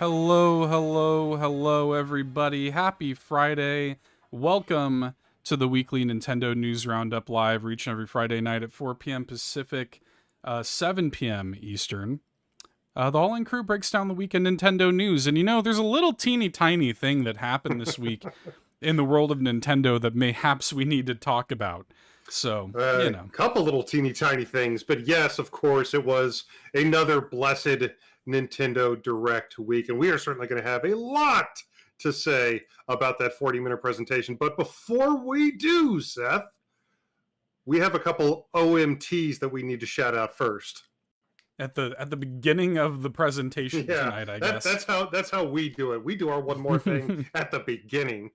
Hello, hello, hello, everybody. Happy Friday. Welcome to the weekly Nintendo News Roundup live, reaching every Friday night at 4 p.m. Pacific, 7 p.m. Eastern. The All In Crew breaks down the weekend Nintendo news. And there's a little teeny tiny thing that happened this week in the world of Nintendo that mayhaps we need to talk about. So, A couple little teeny tiny things, but yes, of course, it was another blessed Nintendo Direct week, and we are certainly going to have a lot to say about that 40-minute presentation. But before we do, Seth, we have a couple OMTs that we need to shout out first. at the beginning of the presentation tonight, I guess. That's how we do it. We do our one more thing at the beginning.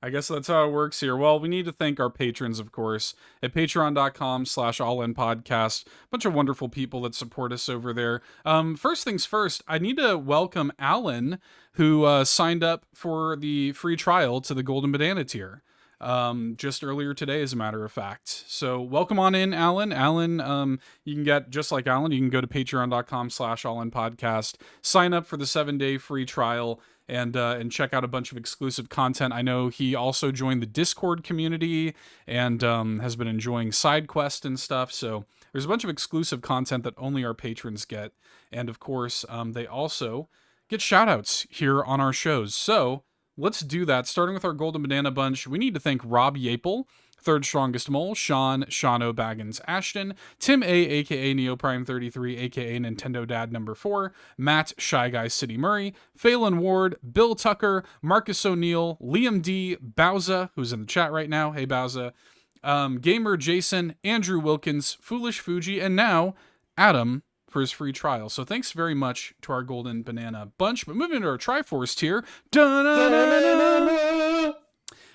I guess that's how it works here. Well, we need to thank our patrons, of course, at patreon.com/allinpodcast. Bunch of wonderful people that support us over there. First things first, I need to welcome Alan, who signed up for the free trial to the Golden Banana tier. Just earlier today, as a matter of fact. So welcome on in, Alan. Alan, you can get, just like Alan, you can go to patreon.com/allinpodcast, sign up for the 7-day free trial, and check out a bunch of exclusive content. I know he also joined the Discord community and has been enjoying side quests and stuff. So there's a bunch of exclusive content that only our patrons get. And of course, they also get shout outs here on our shows. So let's do that. Starting with our Golden Banana Bunch, we need to thank Rob Yapel, Third Strongest Mole, Sean, Shano Baggins Ashton, Tim A, aka Neoprime33, aka Nintendo Dad number 4, Matt, Shy Guy City Murray, Phelan Ward, Bill Tucker, Marcus O'Neill, Liam D, Bowza, who's in the chat right now, hey Bowza, Gamer Jason, Andrew Wilkins, Foolish Fuji, and now Adam for his free trial. So thanks very much to our Golden Banana Bunch. But moving into our Triforce tier,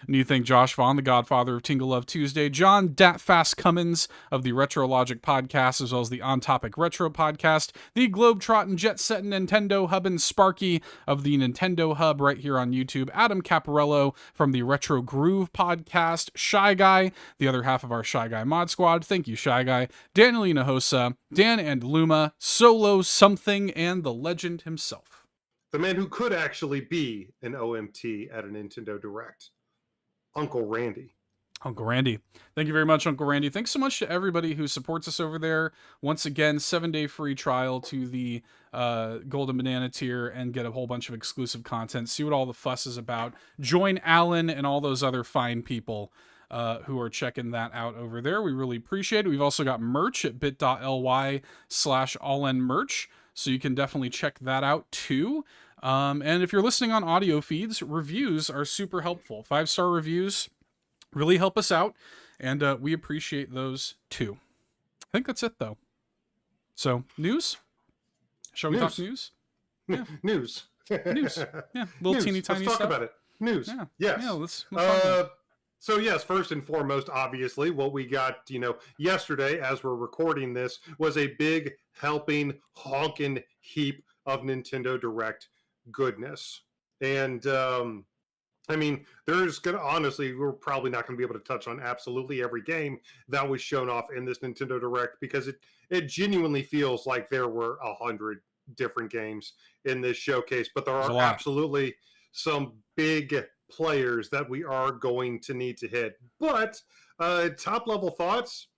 and you thank Josh Vaughn, the godfather of Tingle Love Tuesday, John Datfast Cummins of the Retro Logic podcast, as well as the On Topic Retro podcast, the Globetrotting Jet Setting Nintendo Hub and Sparky of the Nintendo Hub right here on YouTube, Adam Caparello from the Retro Groove podcast, Shy Guy, the other half of our Shy Guy mod squad, thank you Shy Guy, Daniel Hinojosa, Dan and Luma, Solo Something, and the legend himself. The man who could actually be an OMT at a Nintendo Direct. Uncle Randy. Uncle Randy. Thank you very much, Uncle Randy. Thanks so much to everybody who supports us over there. Once again, 7-day free trial to the Golden Banana tier and get a whole bunch of exclusive content. See what all the fuss is about. Join Alan and all those other fine people who are checking that out over there. We really appreciate it. We've also got merch at bit.ly/allinmerch, so you can definitely check that out too. And if you're listening on audio feeds, reviews are super helpful. 5-star reviews really help us out, and we appreciate those too. I think that's it, though. So, news? Shall we talk news? Yeah. News. News. Yeah, little teeny tiny stuff. Let's talk about it. News. Yeah. Yes. Yeah, let's so yes, first and foremost, obviously, what we got, yesterday as we're recording this was a big helping honking heap of Nintendo Direct goodness. And there's gonna, honestly, we're probably not gonna be able to touch on absolutely every game that was shown off in this Nintendo Direct, because it genuinely feels like there were 100 different games in this showcase, but there are absolutely some big players that we are going to need to hit. But top level thoughts,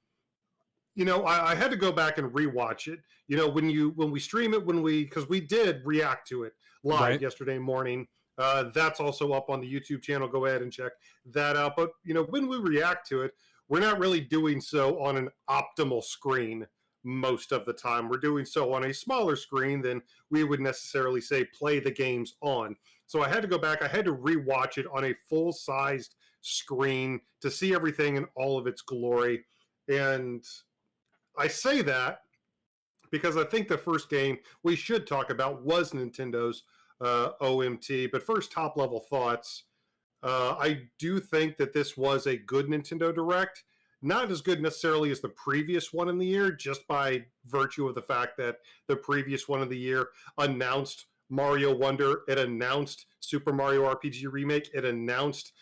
I had to go back and rewatch it. When we stream it, because we did react to it live yesterday morning. That's also up on the YouTube channel. Go ahead and check that out. But when we react to it, we're not really doing so on an optimal screen most of the time. We're doing so on a smaller screen than we would necessarily say play the games on. So I had to go back. I had to rewatch it on a full-sized screen to see everything in all of its glory. And I say that because I think the first game we should talk about was Nintendo's OMT. But first, top-level thoughts. I do think that this was a good Nintendo Direct. Not as good necessarily as the previous one in the year, just by virtue of the fact that the previous one of the year announced Mario Wonder, it announced Super Mario RPG Remake, it announced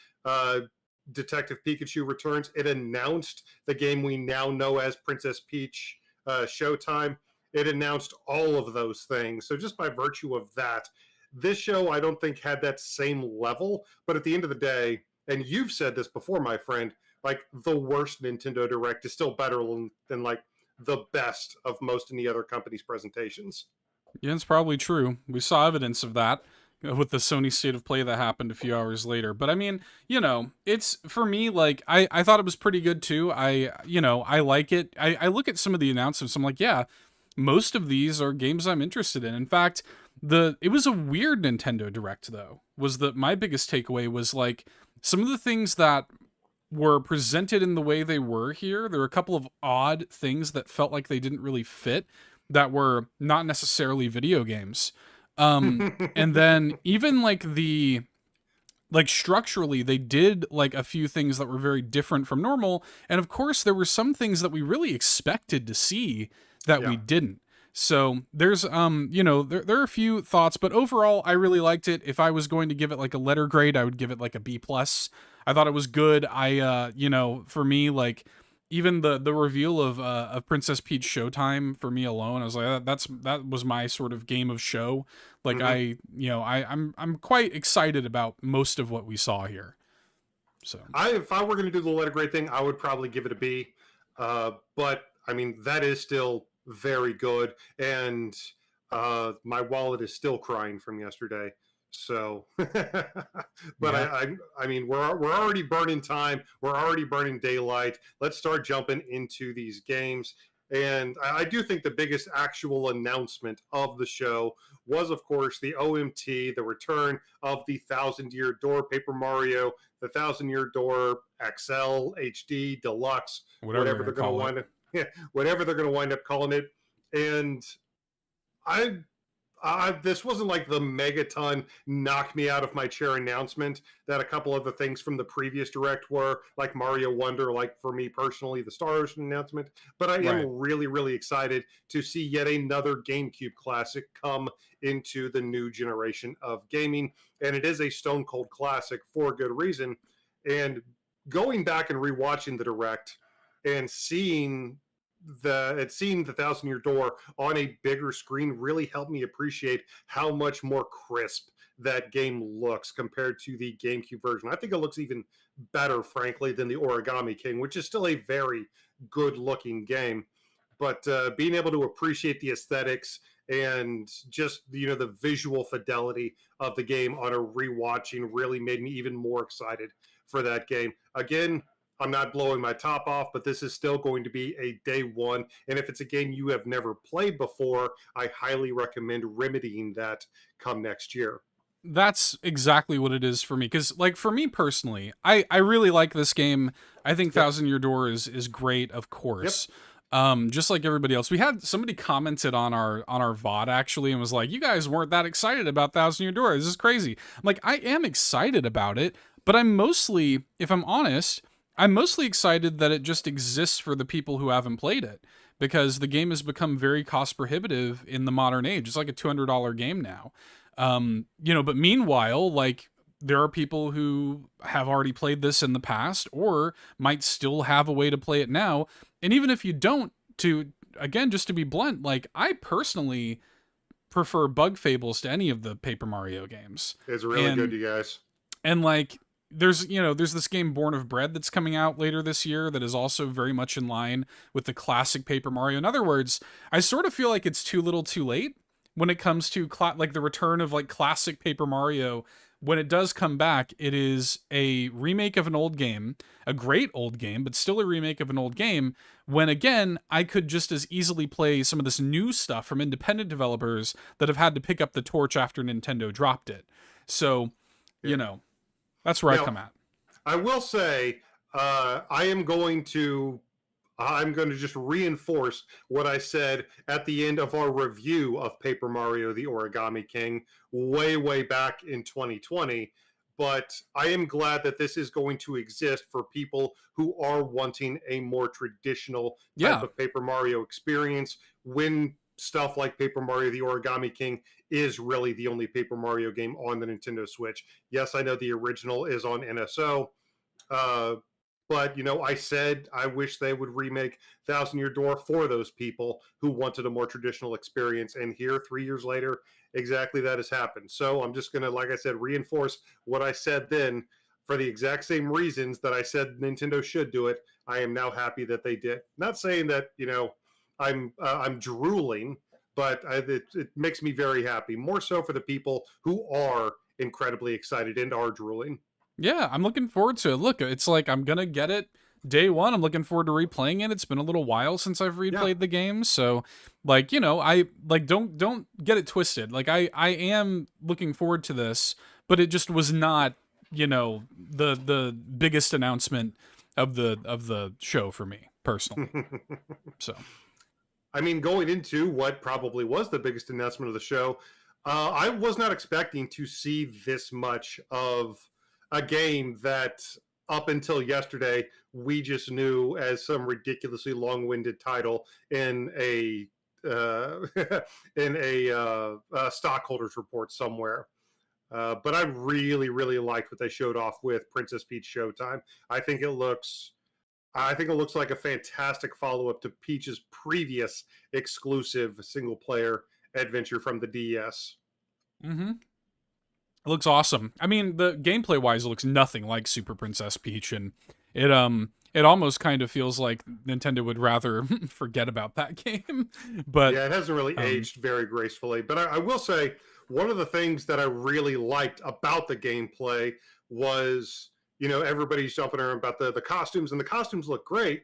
Detective Pikachu Returns, it announced the game we now know as Princess Peach Showtime, it announced all of those things. So just by virtue of that, This show, I don't think, had that same level. But at the end of the day, and you've said this before, my friend, like the worst Nintendo Direct is still better than like the best of most any other company's presentations. Yeah, it's probably true. We saw evidence of that with the Sony State of Play that happened a few hours later. But I mean, it's for me, like, I thought it was pretty good too. I like it. I look at some of the announcements. I'm like, yeah, most of these are games I'm interested in. In fact, it was a weird Nintendo Direct though. Was that my biggest takeaway was like some of the things that were presented in the way they were here. There were a couple of odd things that felt like they didn't really fit, that were not necessarily video games. And then even like structurally, they did like a few things that were very different from normal. And of course, there were some things that we really expected to see that Yeah. we didn't. So there's there are a few thoughts, but overall I really liked it. If I was going to give it like a letter grade, I would give it like a B plus. I thought it was good. For me, like even the reveal of Princess Peach Showtime for me alone, I was like, that was my sort of game of show. Like Hmm. I'm quite excited about most of what we saw here. So If I were going to do the letter grade thing, I would probably give it a B. But I mean, that is still very good, and my wallet is still crying from yesterday. So, but yeah, I mean, we're already burning time. We're already burning daylight. Let's start jumping into these games. And I do think the biggest actual announcement of the show was, of course, the OMT, the return of the Thousand Year Door Paper Mario, the Thousand Year Door XL, HD, Deluxe, whatever they're whatever gonna they're going to call it. wind up, whatever they're going to wind up calling it. And I this wasn't like the megaton knock me out of my chair announcement that a couple of the things from the previous direct were, like Mario Wonder, like for me personally, the Star Ocean announcement. But I am Right. really, really excited to see yet another GameCube classic come into the new generation of gaming. And it is a stone cold classic for good reason. And going back and rewatching the direct and seeing the Thousand Year Door on a bigger screen really helped me appreciate how much more crisp that game looks compared to the GameCube version. I think it looks even better, frankly, than the Origami King, which is still a very good looking game. But being able to appreciate the aesthetics and just the visual fidelity of the game on a rewatching really made me even more excited for that game. Again, I'm not blowing my top off, but this is still going to be a day one. And if it's a game you have never played before, I highly recommend remedying that come next year. That's exactly what it is for me. Because, like, for me personally, I really like this game. I think Yep. Thousand Year Door is great, of Yep. course. Just like everybody else, we had somebody commented on our VOD actually and was like, "You guys weren't that excited about Thousand Year Door. This is crazy." I'm like, I am excited about it, but I'm mostly, if I'm honest, I'm mostly excited that it just exists for the people who haven't played it, because the game has become very cost prohibitive in the modern age. It's like a $200 game now. But meanwhile, like, there are people who have already played this in the past or might still have a way to play it now. And even if you don't, to again, just to be blunt, like, I personally prefer Bug Fables to any of the Paper Mario games. It's really good, And you guys. like, there's this game Born of Bread that's coming out later this year that is also very much in line with the classic Paper Mario. In other words, I sort of feel like it's too little too late when it comes to like the return of like classic Paper Mario. When it does come back, it is a remake of an old game, a great old game, but still a remake of an old game. When again, I could just as easily play some of this new stuff from independent developers that have had to pick up the torch after Nintendo dropped it. So, Yeah. you know, that's where I Now, come at. I will say, I'm going to just reinforce what I said at the end of our review of Paper Mario: The Origami King way, way back in 2020. But I am glad that this is going to exist for people who are wanting a more traditional type Yeah, of Paper Mario experience when stuff like Paper Mario: The Origami King is really the only Paper Mario game on the Nintendo Switch. Yes, I know the original is on NSO, uh, But I said I wish they would remake Thousand Year Door for those people who wanted a more traditional experience. And here, 3 years later, exactly that has happened. So I'm just gonna, like I said, reinforce what I said then. For the exact same reasons that I said Nintendo should do it, I am now happy that they did. Not saying that I'm drooling, but it makes me very happy. More so for the people who are incredibly excited and are drooling. Yeah, I'm looking forward to it. Look, it's like I'm gonna get it day one. I'm looking forward to replaying it. It's been a little while since I've Yeah. replayed the game, so like I like don't get it twisted. Like I am looking forward to this, but it just was not the biggest announcement of the show for me personally. So I mean, going into what probably was the biggest announcement of the show, I was not expecting to see this much of a game that up until yesterday we just knew as some ridiculously long-winded title in a in a stockholders report somewhere. But I really, really liked what they showed off with Princess Peach Showtime. I think it looks I think it looks like a fantastic follow up to Peach's previous exclusive single player adventure from the DS. mhm. It looks awesome. I mean, the gameplay wise, it looks nothing like Super Princess Peach, and it almost kind of feels like Nintendo would rather forget about that game. But Yeah, it hasn't really um, aged very gracefully. But I will say, one of the things that I really liked about the gameplay was, everybody's jumping around about the costumes, and the costumes look great.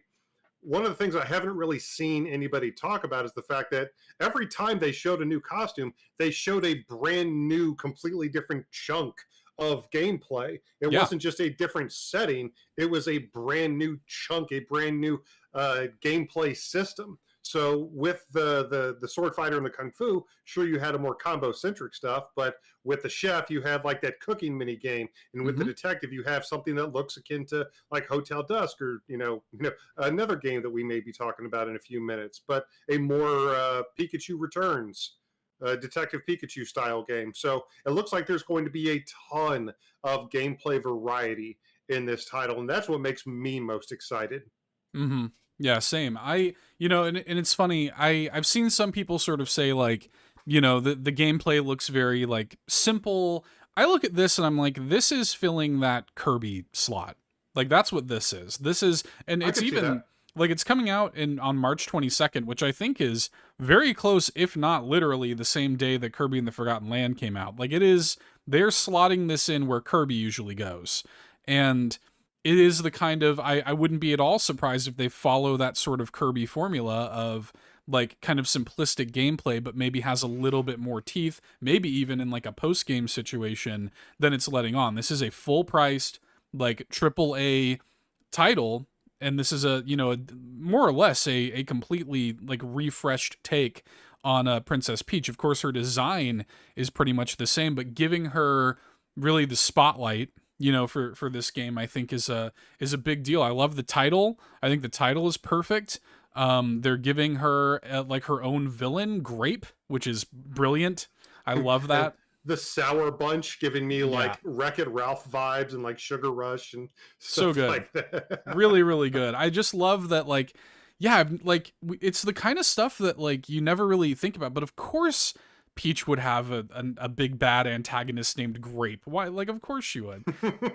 One of the things I haven't really seen anybody talk about is the fact that every time they showed a new costume, they showed a brand new, completely different chunk of gameplay. It yeah, wasn't just a different setting, it was a brand new chunk, a brand new gameplay system. So with the sword fighter and the kung fu, sure you had a more combo centric stuff, but with the chef you have like that cooking mini game, and with the hmm detective you have something that looks akin to like Hotel Dusk, or another game that we may be talking about in a few minutes, but a more Pikachu Returns, Detective Pikachu style game. So it looks like there's going to be a ton of gameplay variety in this title, and that's what makes me most excited. hmm yeah, same. And it's funny. I've seen some people sort of say like, the gameplay looks very like simple. I look at this and I'm like, this is filling that Kirby slot. Like that's what this is. This is, and I it's could see even that. like it's coming out in on March 22nd, which I think is very close, if not literally the same day that Kirby and the Forgotten Land came out. Like it is, they're slotting this in where Kirby usually goes, and it is the kind of I wouldn't be at all surprised if they follow that sort of Kirby formula of like kind of simplistic gameplay, but maybe has a little bit more teeth, maybe even in like a post game situation than it's letting on. This is a full priced, like triple A title, and this is more or less a completely like refreshed take on Princess Peach. Of course, her design is pretty much the same, but giving her really the spotlight, for this game, I think is a big deal. I love the title. I think the title is perfect. They're giving her like her own villain, Grape, which is brilliant. I love And that. the Sour Bunch giving me Yeah, like Wreck It Ralph vibes and like Sugar Rush and so stuff good. like that. Really, really good. I just love that. Like, yeah, like it's the kind of stuff that like you never really think about. But of course, Peach would have a big bad antagonist named Grape. Why? Like, of course she would.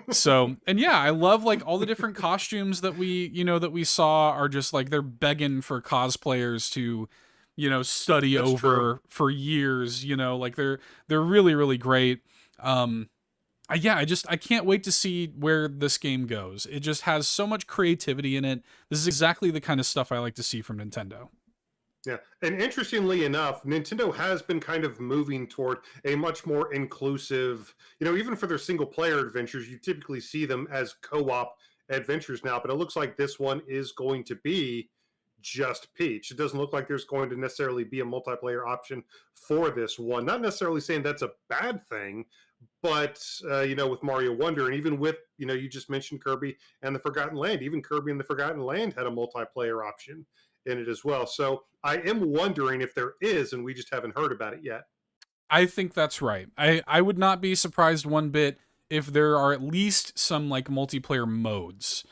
So, and yeah, I love like all the different costumes that we saw are just like they're begging for cosplayers to, study That's true. over for years, like they're really really great. Um yeah, I can't wait to see where this game goes. It just has so much creativity in it. This is exactly the kind of stuff I like to see from Nintendo. Yeah. And interestingly enough, Nintendo has been kind of moving toward a much more inclusive, even for their single player adventures, you typically see them as co op adventures now, but it looks like this one is going to be just Peach. It doesn't look like there's going to necessarily be a multiplayer option for this one. Not necessarily saying that's a bad thing, but with Mario Wonder, and even with you just mentioned Kirby and the Forgotten Land, even Kirby and the Forgotten Land had a multiplayer option in it as well. So I am wondering if there is, and we just haven't heard about it yet. I think that's right. I would not be surprised one bit if there are at least some like multiplayer modes.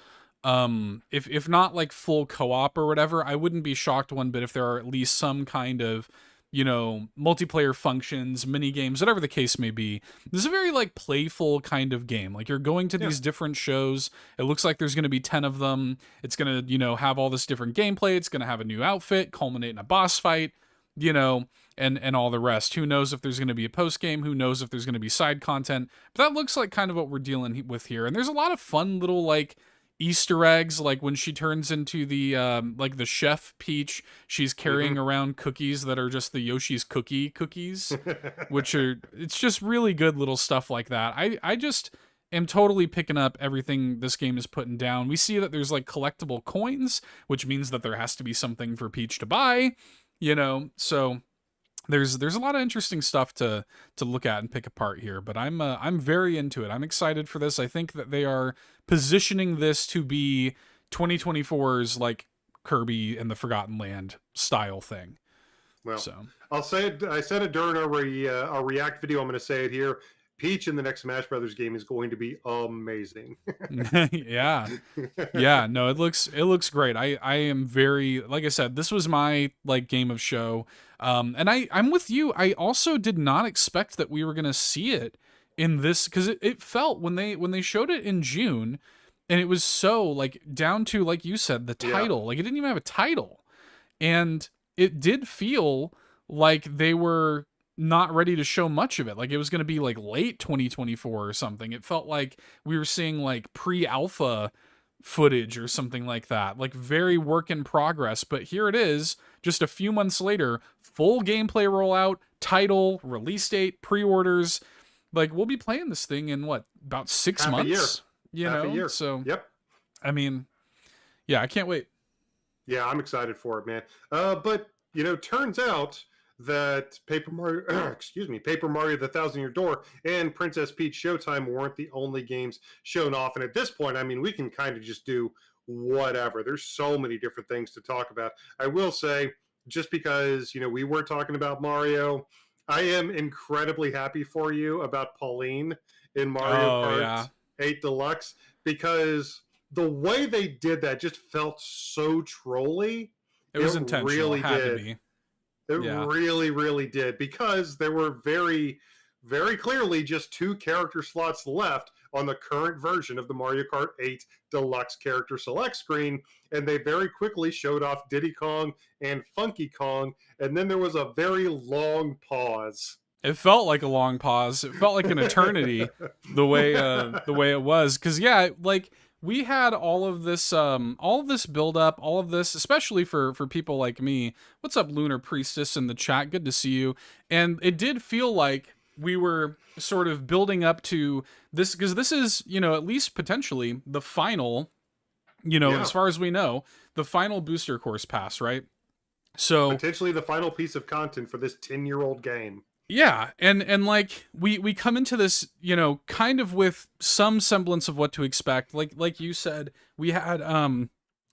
If not like full co-op or whatever, I wouldn't be shocked one bit if there are at least some kind of, multiplayer functions, mini games, whatever the case may be. This is a very like playful kind of game. Like you're going to Yeah. these different shows. It looks like there's going to be 10 of them. It's going to, have all this different gameplay. It's going to have a new outfit, culminate in a boss fight, and all the rest. Who knows if there's going to be a post game? Who knows if there's going to be side content? But that looks like kind of what we're dealing with here. And there's a lot of fun little like Easter eggs, like when she turns into the like the chef Peach, she's carrying around cookies that are just the Yoshi's cookies, which are, it's just really good little stuff like that. I just am totally picking up everything this game is putting down. We see that there's like collectible coins, which means that there has to be something for Peach to buy, so there's a lot of interesting stuff to look at and pick apart here, but I'm very into it. I'm excited for this. I think that they are positioning this to be 2024's like Kirby and the Forgotten Land style thing. Well, So I'll say it. I said it during our React video. I'm going to say it here. Peach in the next Smash Brothers game is going to be amazing. yeah, no, it looks great. I am very, like I said, this was my like game of show. And I'm with you. I also did not expect that we were gonna see it in this, because it felt when they showed it in June, and it was so like down to, like you said, the title. Like it didn't even have a title. And it did feel like they were not ready to show much of it. Like it was going to be like late 2024 or something. It felt like we were seeing like pre-alpha footage or something like that. Like very work in progress. But here it is, just a few months later, full gameplay rollout, title, release date, pre-orders. Like we'll be playing this thing in what, about 6 Half months? a year. Half a year. So yep. I mean, yeah, I can't wait. Yeah, I'm excited for it, man. But turns out that Paper Mario, excuse me, Paper Mario: The Thousand Year Door and Princess Peach Showtime weren't the only games shown off. And at this point, I mean, we can kind of just do whatever. There's so many different things to talk about. I will say, just because we were talking about Mario, I am incredibly happy for you about Pauline in Mario Kart 8 Deluxe, because the way they did that just felt so trolly. It was intentional. Really Had did. to be. It really, really did, because there were very, very clearly just 2 character slots left on the current version of the Mario Kart 8 Deluxe character select screen, and they very quickly showed off Diddy Kong and Funky Kong, and then there was a very long pause. It felt like a long pause. It felt like an eternity, the way it was. Because like we had all of this build up, all of this, especially for people like me. What's up, Lunar Priestess in the chat? Good to see you. And it did feel like we were sort of building up to this, because this is, at least potentially the final, as far as we know, the final booster course pass, right? So potentially the final piece of content for this 10-year-old game. Yeah, and like we come into this, kind of with some semblance of what to expect. Like you said, we had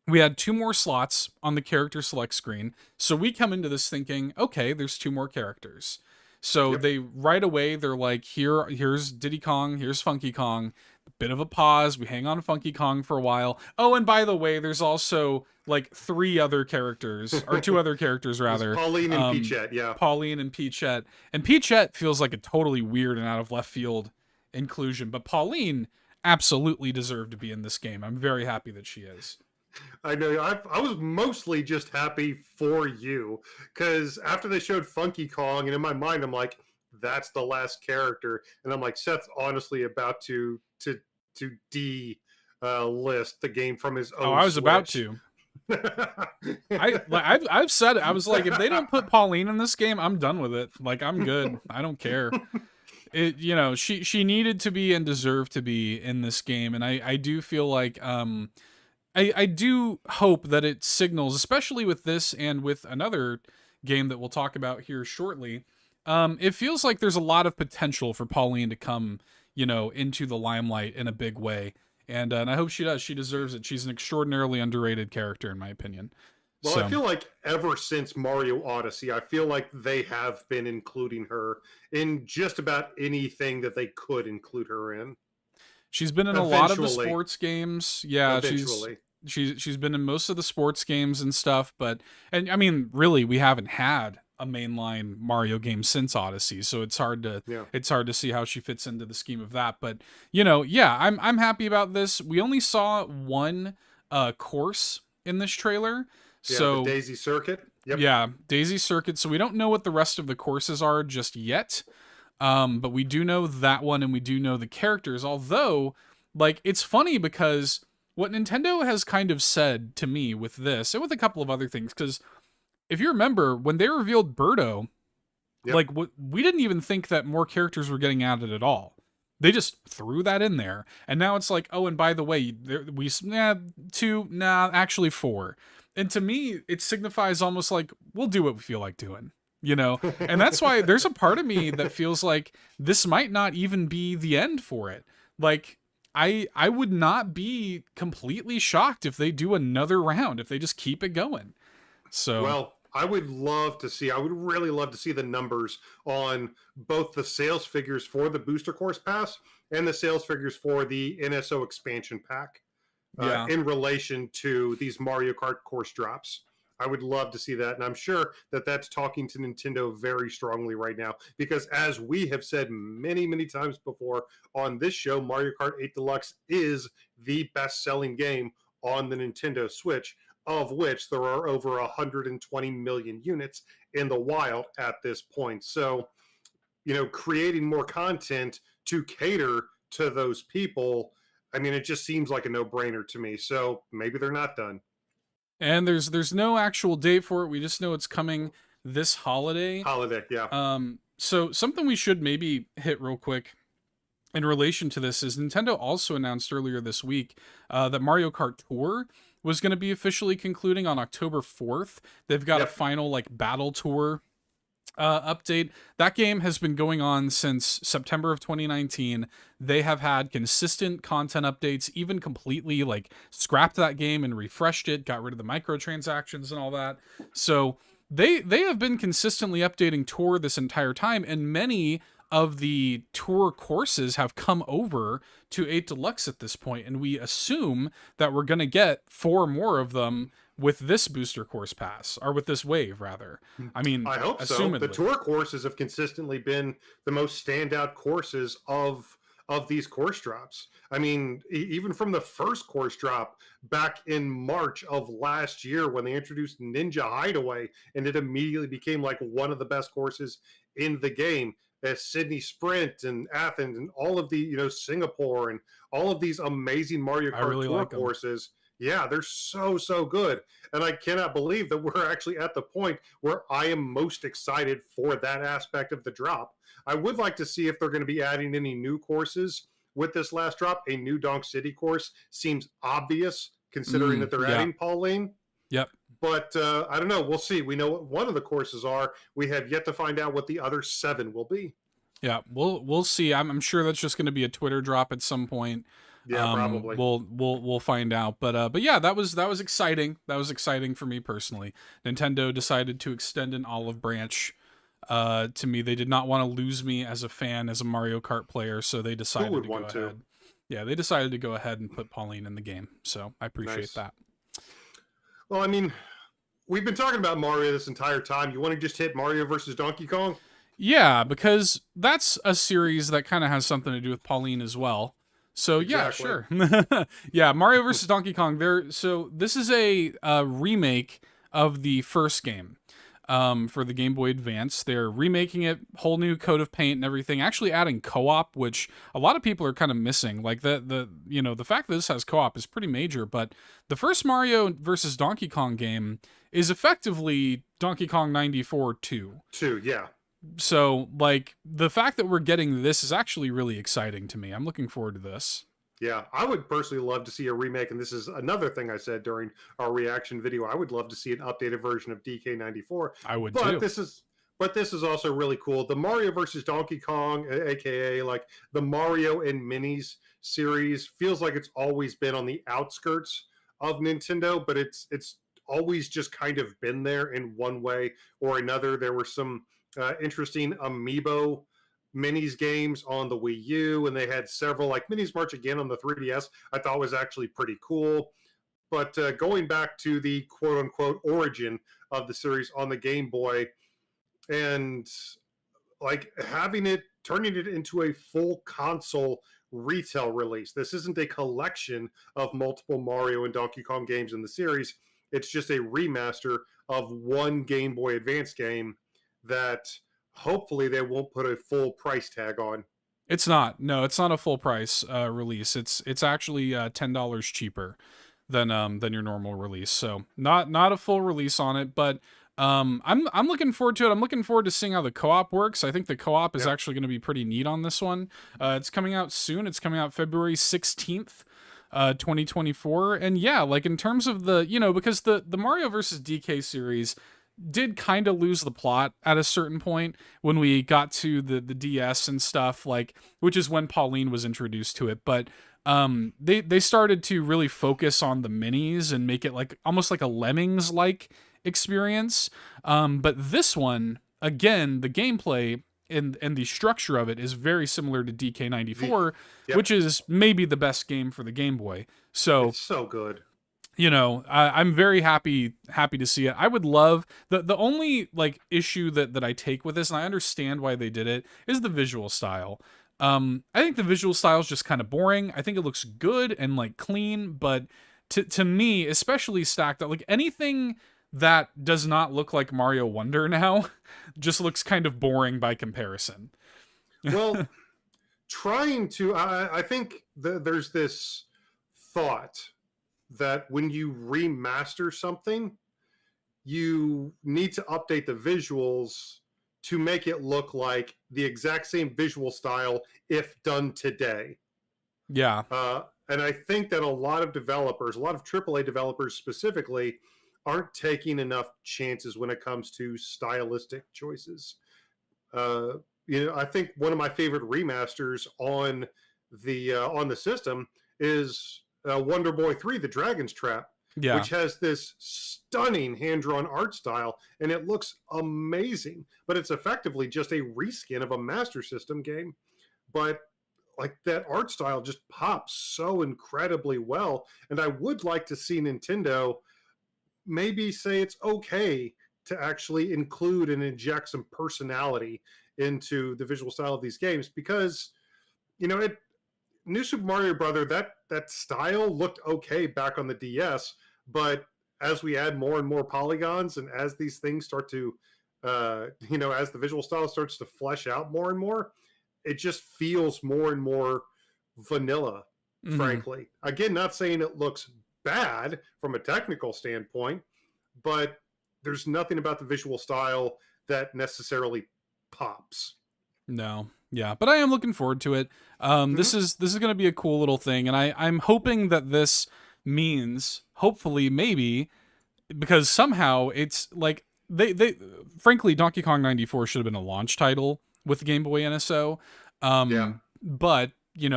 2 more slots on the character select screen. So we come into this thinking, okay, there's 2 more characters. So they right away they're like, here's Diddy Kong, here's Funky Kong. Bit of a pause. We hang on Funky Kong for a while. Oh, and by the way, there's also like 3 other characters, or 2 other characters rather. Pauline and Peachette, yeah. Pauline and Peachette. And Peachette feels like a totally weird and out of left field inclusion, but Pauline absolutely deserved to be in this game. I'm very happy that she is. I know. I was mostly just happy for you, because after they showed Funky Kong, and in my mind, I'm like, that's the last character, and I'm like, Seth's honestly about to list the game from his own. Oh, I was Switch. about to. I've said it. I was like, if they don't put Pauline in this game, I'm done with it. Like, I'm good. I don't care. It, she needed to be and deserved to be in this game, and I do feel like I do hope that it signals, especially with this and with another game that we'll talk about here shortly. It feels like there's a lot of potential for Pauline to come, into the limelight in a big way. And I hope she does. She deserves it. She's an extraordinarily underrated character, in my opinion. Well, I feel like ever since Mario Odyssey, I feel like they have been including her in just about anything that they could include her in. She's been in a lot of the Eventually, sports games. Yeah, eventually. she's been in most of the sports games and stuff, but and I mean, really, we haven't had a mainline Mario game since Odyssey, so Yeah. it's hard to see how she fits into the scheme of that. But yeah, I'm happy about this. We only saw one course in this trailer, Yeah, the so Daisy Circuit. Yep. yeah, Daisy Circuit. So we don't know what the rest of the courses are just yet. But we do know that one and we do know the characters. Although, like, it's funny because what Nintendo has kind of said to me with this and with a couple of other things, because if you remember, when they revealed Birdo, Yep. like, we didn't even think that more characters were getting added at all. They just threw that in there. And now it's like, oh, and by the way, two, actually four. And to me, it signifies almost like, we'll do what we feel like doing, you know? And that's why there's a part of me that feels like this might not even be the end for it. Like, I would not be completely shocked if they do another round, if they just keep it going. So, Well, I would love to see, I would really love to see the numbers on both the sales figures for the Booster Course Pass and the sales figures for the NSO expansion pack yeah. in relation to these Mario Kart course drops. I would love to see that. And I'm sure that that's talking to Nintendo very strongly right now, because as we have said many, many times before on this show, Mario Kart 8 Deluxe is the best selling game on the Nintendo Switch, of which there are over 120 million units in the wild at this point. So, creating more content to cater to those people, I mean, it just seems like a no-brainer to me. So maybe they're not done. And there's no actual date for it. We just know it's coming this holiday. Holiday, yeah. So something we should maybe hit real quick in relation to this is Nintendo also announced earlier this week that Mario Kart Tour was going to be officially concluding on October 4th. They've got a Yep. final like battle tour update. That game has been going on since September of 2019. They have had consistent content updates, even completely like scrapped that game and refreshed it, got rid of the microtransactions and all that. So they have been consistently updating Tour this entire time, and many of the tour courses have come over to 8 Deluxe at this point, and we assume that we're going to get 4 more of them with this booster course pass, or with this wave rather. I mean, I hope so. assumedly. The tour courses have consistently been the most standout courses of these course drops. I mean, even from the first course drop back in March of last year when they introduced Ninja Hideaway, and it immediately became like one of the best courses in the game. Sydney Sprint and Athens and all of the, Singapore and all of these amazing Mario I Kart really Tour like 'em. courses. Yeah, they're so good. And I cannot believe that we're actually at the point where I am most excited for that aspect of the drop. I would like to see if they're going to be adding any new courses with this last drop. A new Donk City course seems obvious considering that they're Yeah. adding Pauline. Yep. But I don't know. We'll see. We know what one of the courses are. We have yet to find out what the other 7 will be. Yeah, we'll see. I'm sure that's just going to be a Twitter drop at some point. Yeah, probably. We'll find out. But yeah, that was exciting. That was exciting for me personally. Nintendo decided to extend an olive branch to me. They did not want to lose me as a fan, as a Mario Kart player, so they decided would to go want to? ahead. Yeah, they decided to go ahead and put Pauline in the game. So I appreciate Nice. that. Well, I mean, we've been talking about Mario this entire time. You want to just hit Mario versus Donkey Kong? Yeah, because that's a series that kind of has something to do with Pauline as well. So Exactly. yeah, sure. Yeah, Mario vs. Donkey Kong. So this is a remake of the first game for the Game Boy Advance. They're remaking it, whole new coat of paint and everything. Actually adding co-op, which a lot of people are kind of missing. Like the fact that this has co-op is pretty major. But the first Mario vs. Donkey Kong game is effectively Donkey Kong 94 2. 2, yeah. So, like, the fact that we're getting this is actually really exciting to me. I'm looking forward to this. Yeah, I would personally love to see a remake, and this is another thing I said during our reaction video. I would love to see an updated version of DK94. I would But too. this is also really cool. The Mario versus Donkey Kong, aka like the Mario and Minis series, feels like it's always been on the outskirts of Nintendo, but it's always just kind of been there in one way or another. There were some interesting amiibo minis games on the Wii U, and they had several like Minis March Again on the 3DS. I thought was actually pretty cool. But going back to the quote unquote origin of the series on the Game Boy, and like having it, turning it into a full console retail release. This isn't a collection of multiple Mario and Donkey Kong games in the series. It's just a remaster of one Game Boy Advance game that hopefully they won't put a full price tag on. It's not. No, it's not a full price release. It's actually $10 cheaper than your normal release. So not a full release on it, but I'm looking forward to it. I'm looking forward to seeing how the co-op works. I think the co-op is actually going to be pretty neat on this one. It's coming out soon. It's coming out February 16th. 2024. And yeah, like in terms of the, because the Mario versus DK series did kind of lose the plot at a certain point when we got to the DS and stuff, like, which is when Pauline was introduced to it. But they started to really focus on the minis and make it like almost like a Lemmings like experience. But this one, again, the gameplay and the structure of it is very similar to DK94, Yep. which is maybe the best game for the Game Boy. So It's so good. I'm very happy to see it. I would love the only like issue that I take with this, and I understand why they did it, is the visual style. I think the visual style is just kind of boring. I think it looks good and like clean, but to me, especially stacked up, like anything that does not look like Mario Wonder now just looks kind of boring by comparison. Well, trying to, I think there's this thought that when you remaster something, you need to update the visuals to make it look like the exact same visual style if done today. Yeah. And I think that a lot of developers, a lot of AAA developers specifically, aren't taking enough chances when it comes to stylistic choices. Uh, I think one of my favorite remasters on the system is Wonder Boy 3: The Dragon's Trap, Yeah. which has this stunning hand-drawn art style, and it looks amazing. But it's effectively just a reskin of a Master System game. But like that art style just pops so incredibly well, and I would like to see Nintendo maybe say it's okay to actually include and inject some personality into the visual style of these games, because it New Super Mario Brother, that style looked okay back on the DS, but as we add more and more polygons and as these things start to as the visual style starts to flesh out more and more, it just feels more and more vanilla, frankly. Again, not saying it looks bad from a technical standpoint, but there's nothing about the visual style that necessarily pops. No. Yeah, but I am looking forward to it. This is going to be a cool little thing, and I'm hoping that this means, hopefully, maybe, because somehow it's like they frankly, Donkey Kong 94 should have been a launch title with the Game Boy NSO. Yeah. But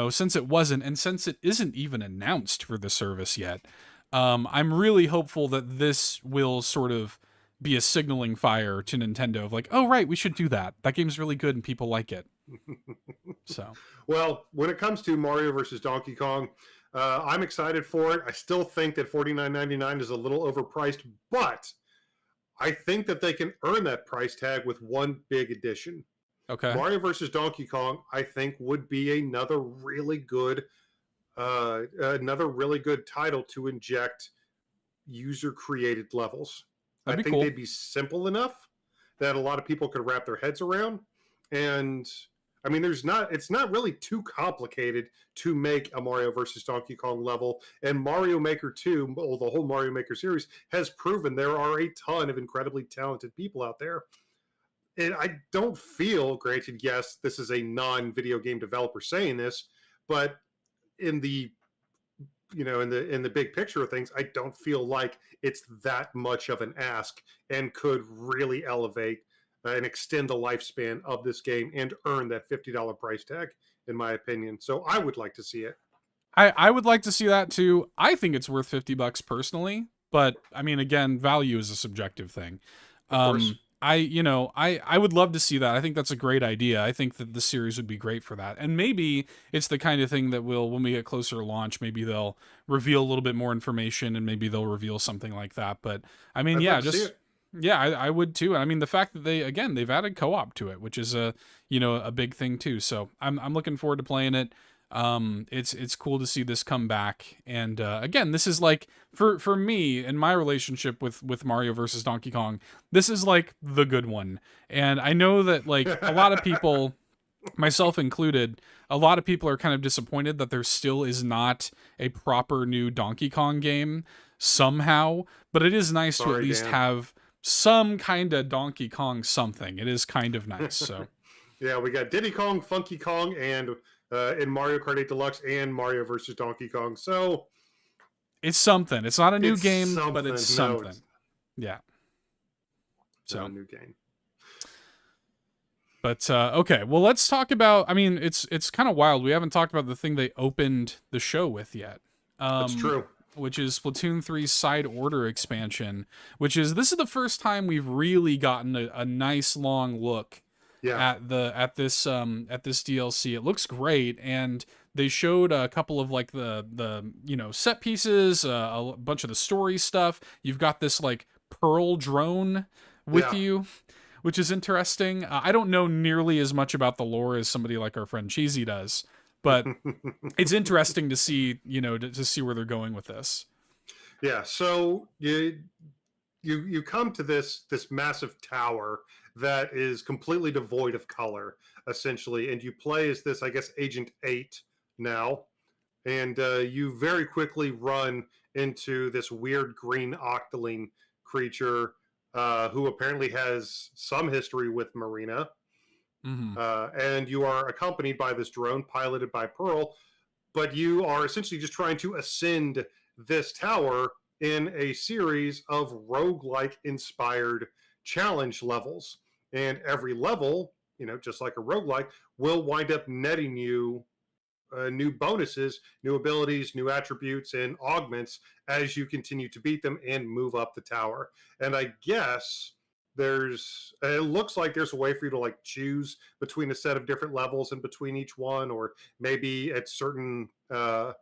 since it wasn't, and since it isn't even announced for the service yet, I'm really hopeful that this will sort of be a signaling fire to Nintendo of like, oh right, we should do that. That game's really good and people like it. So, well, when it comes to Mario versus Donkey Kong, I'm excited for it. I still think that $49.99 is a little overpriced, but I think that they can earn that price tag with one big addition. okay. Mario versus Donkey Kong, I think, would be another really good title to inject user created levels. That'd I be think cool. they'd be simple enough that a lot of people could wrap their heads around. And I mean, it's not really too complicated to make a Mario versus Donkey Kong level. And Mario Maker 2, well, the whole Mario Maker series, has proven there are a ton of incredibly talented people out there. And I don't feel, granted, yes, this is a non-video game developer saying this, but in the in the big picture of things, I don't feel like it's that much of an ask and could really elevate and extend the lifespan of this game and earn that $50 price tag, in my opinion. So I would like to see it. I would like to see that too. I think it's worth $50 personally, but I mean, again, value is a subjective thing. Of course. I would love to see that. I think that's a great idea. I think that the series would be great for that. And maybe it's the kind of thing that will, when we get closer to launch, maybe they'll reveal a little bit more information and maybe they'll reveal something like that. But I mean, I'd like yeah, to see just it. yeah, I would too. And I mean, the fact that they've added co-op to it, which is a big thing too. So I'm looking forward to playing it. It's cool to see this come back. And again, this is like for me and my relationship with Mario versus Donkey Kong, this is like the good one. And I know that like a lot of people, myself included, a lot of people are kind of disappointed that there still is not a proper new Donkey Kong game somehow, but it is nice to at Sorry, least Dan. have some kind of Donkey Kong something. It is kind of nice. So Yeah, we got Diddy Kong, Funky Kong, and in Mario Kart 8 Deluxe and Mario versus Donkey Kong. So it's something. It's not a new it's game, but it's something. No, something. it's Yeah. not a So, new game. but okay. Well, let's talk about. I mean, it's kind of wild. We haven't talked about the thing they opened the show with yet. That's Um, true. which is Splatoon 3 Side Order expansion. This is the first time we've really gotten a nice long look Yeah. at this DLC. It looks great, and they showed a couple of like the set pieces, a bunch of the story stuff. You've got this like Pearl drone with Yeah. you, which is interesting. I don't know nearly as much about the lore as somebody like our friend Cheesy does, but it's interesting to see to see where they're going with this. Yeah. So you come to this massive tower that is completely devoid of color, essentially, and you play as this, I guess, Agent 8 now, and you very quickly run into this weird green octoling creature who apparently has some history with Marina, Hmm. and you are accompanied by this drone piloted by Pearl, but you are essentially just trying to ascend this tower in a series of roguelike inspired challenge levels. And every level, just like a roguelike, will wind up netting you new bonuses, new abilities, new attributes, and augments as you continue to beat them and move up the tower. And I guess it looks like there's a way for you to like choose between a set of different levels and between each one, or maybe at certain uh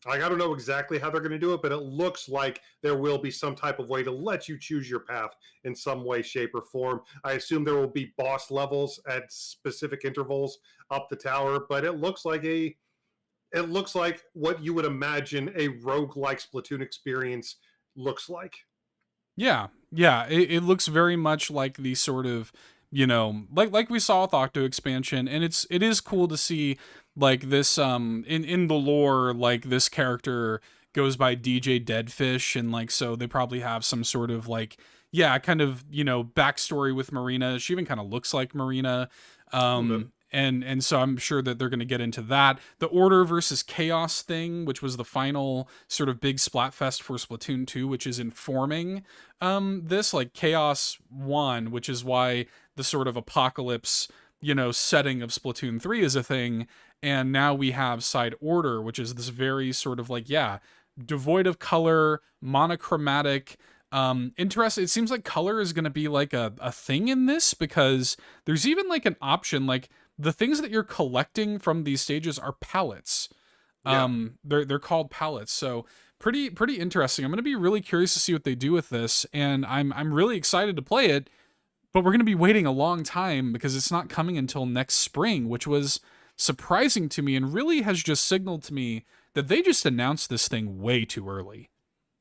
like I don't know exactly how they're going to do it, but it looks like there will be some type of way to let you choose your path in some way, shape, or form. I assume there will be boss levels at specific intervals up the tower, but it looks like what you would imagine a roguelike Splatoon experience looks like. Yeah, yeah. It looks very much like the sort of like we saw with Octo expansion, and it is cool to see like this in the lore, like this character goes by DJ Deadfish, and like so they probably have some sort of like yeah kind of backstory with Marina. She even kind of looks like Marina. A little bit. And so I'm sure that they're going to get into that. The Order versus Chaos thing, which was the final sort of big Splatfest for Splatoon 2, which is informing this like Chaos won, which is why the sort of apocalypse setting of Splatoon 3 is a thing. And now we have Side Order, which is this very sort of like yeah devoid of color, monochromatic. Interesting. It seems like color is going to be like a thing in this because there's even like an option like the things that you're collecting from these stages are palettes. Yeah. They're called palettes. So pretty interesting. I'm going to be really curious to see what they do with this, and I'm really excited to play it. But we're going to be waiting a long time because it's not coming until next spring, which was surprising to me and really has just signaled to me that they just announced this thing way too early.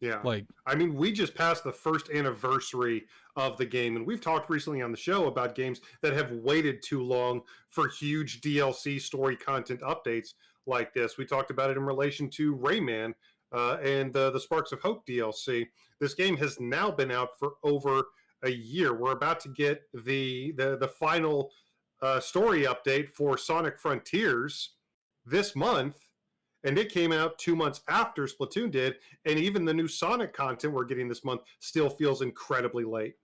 Yeah. Like, I mean, we just passed the first anniversary of the game, and we've talked recently on the show about games that have waited too long for huge DLC story content updates like this. We talked about it in relation to Rayman and the Sparks of Hope DLC. This game has now been out for over a year. We're about to get the final story update for Sonic Frontiers this month, and it came out 2 months after Splatoon did, and even the new Sonic content we're getting this month still feels incredibly late.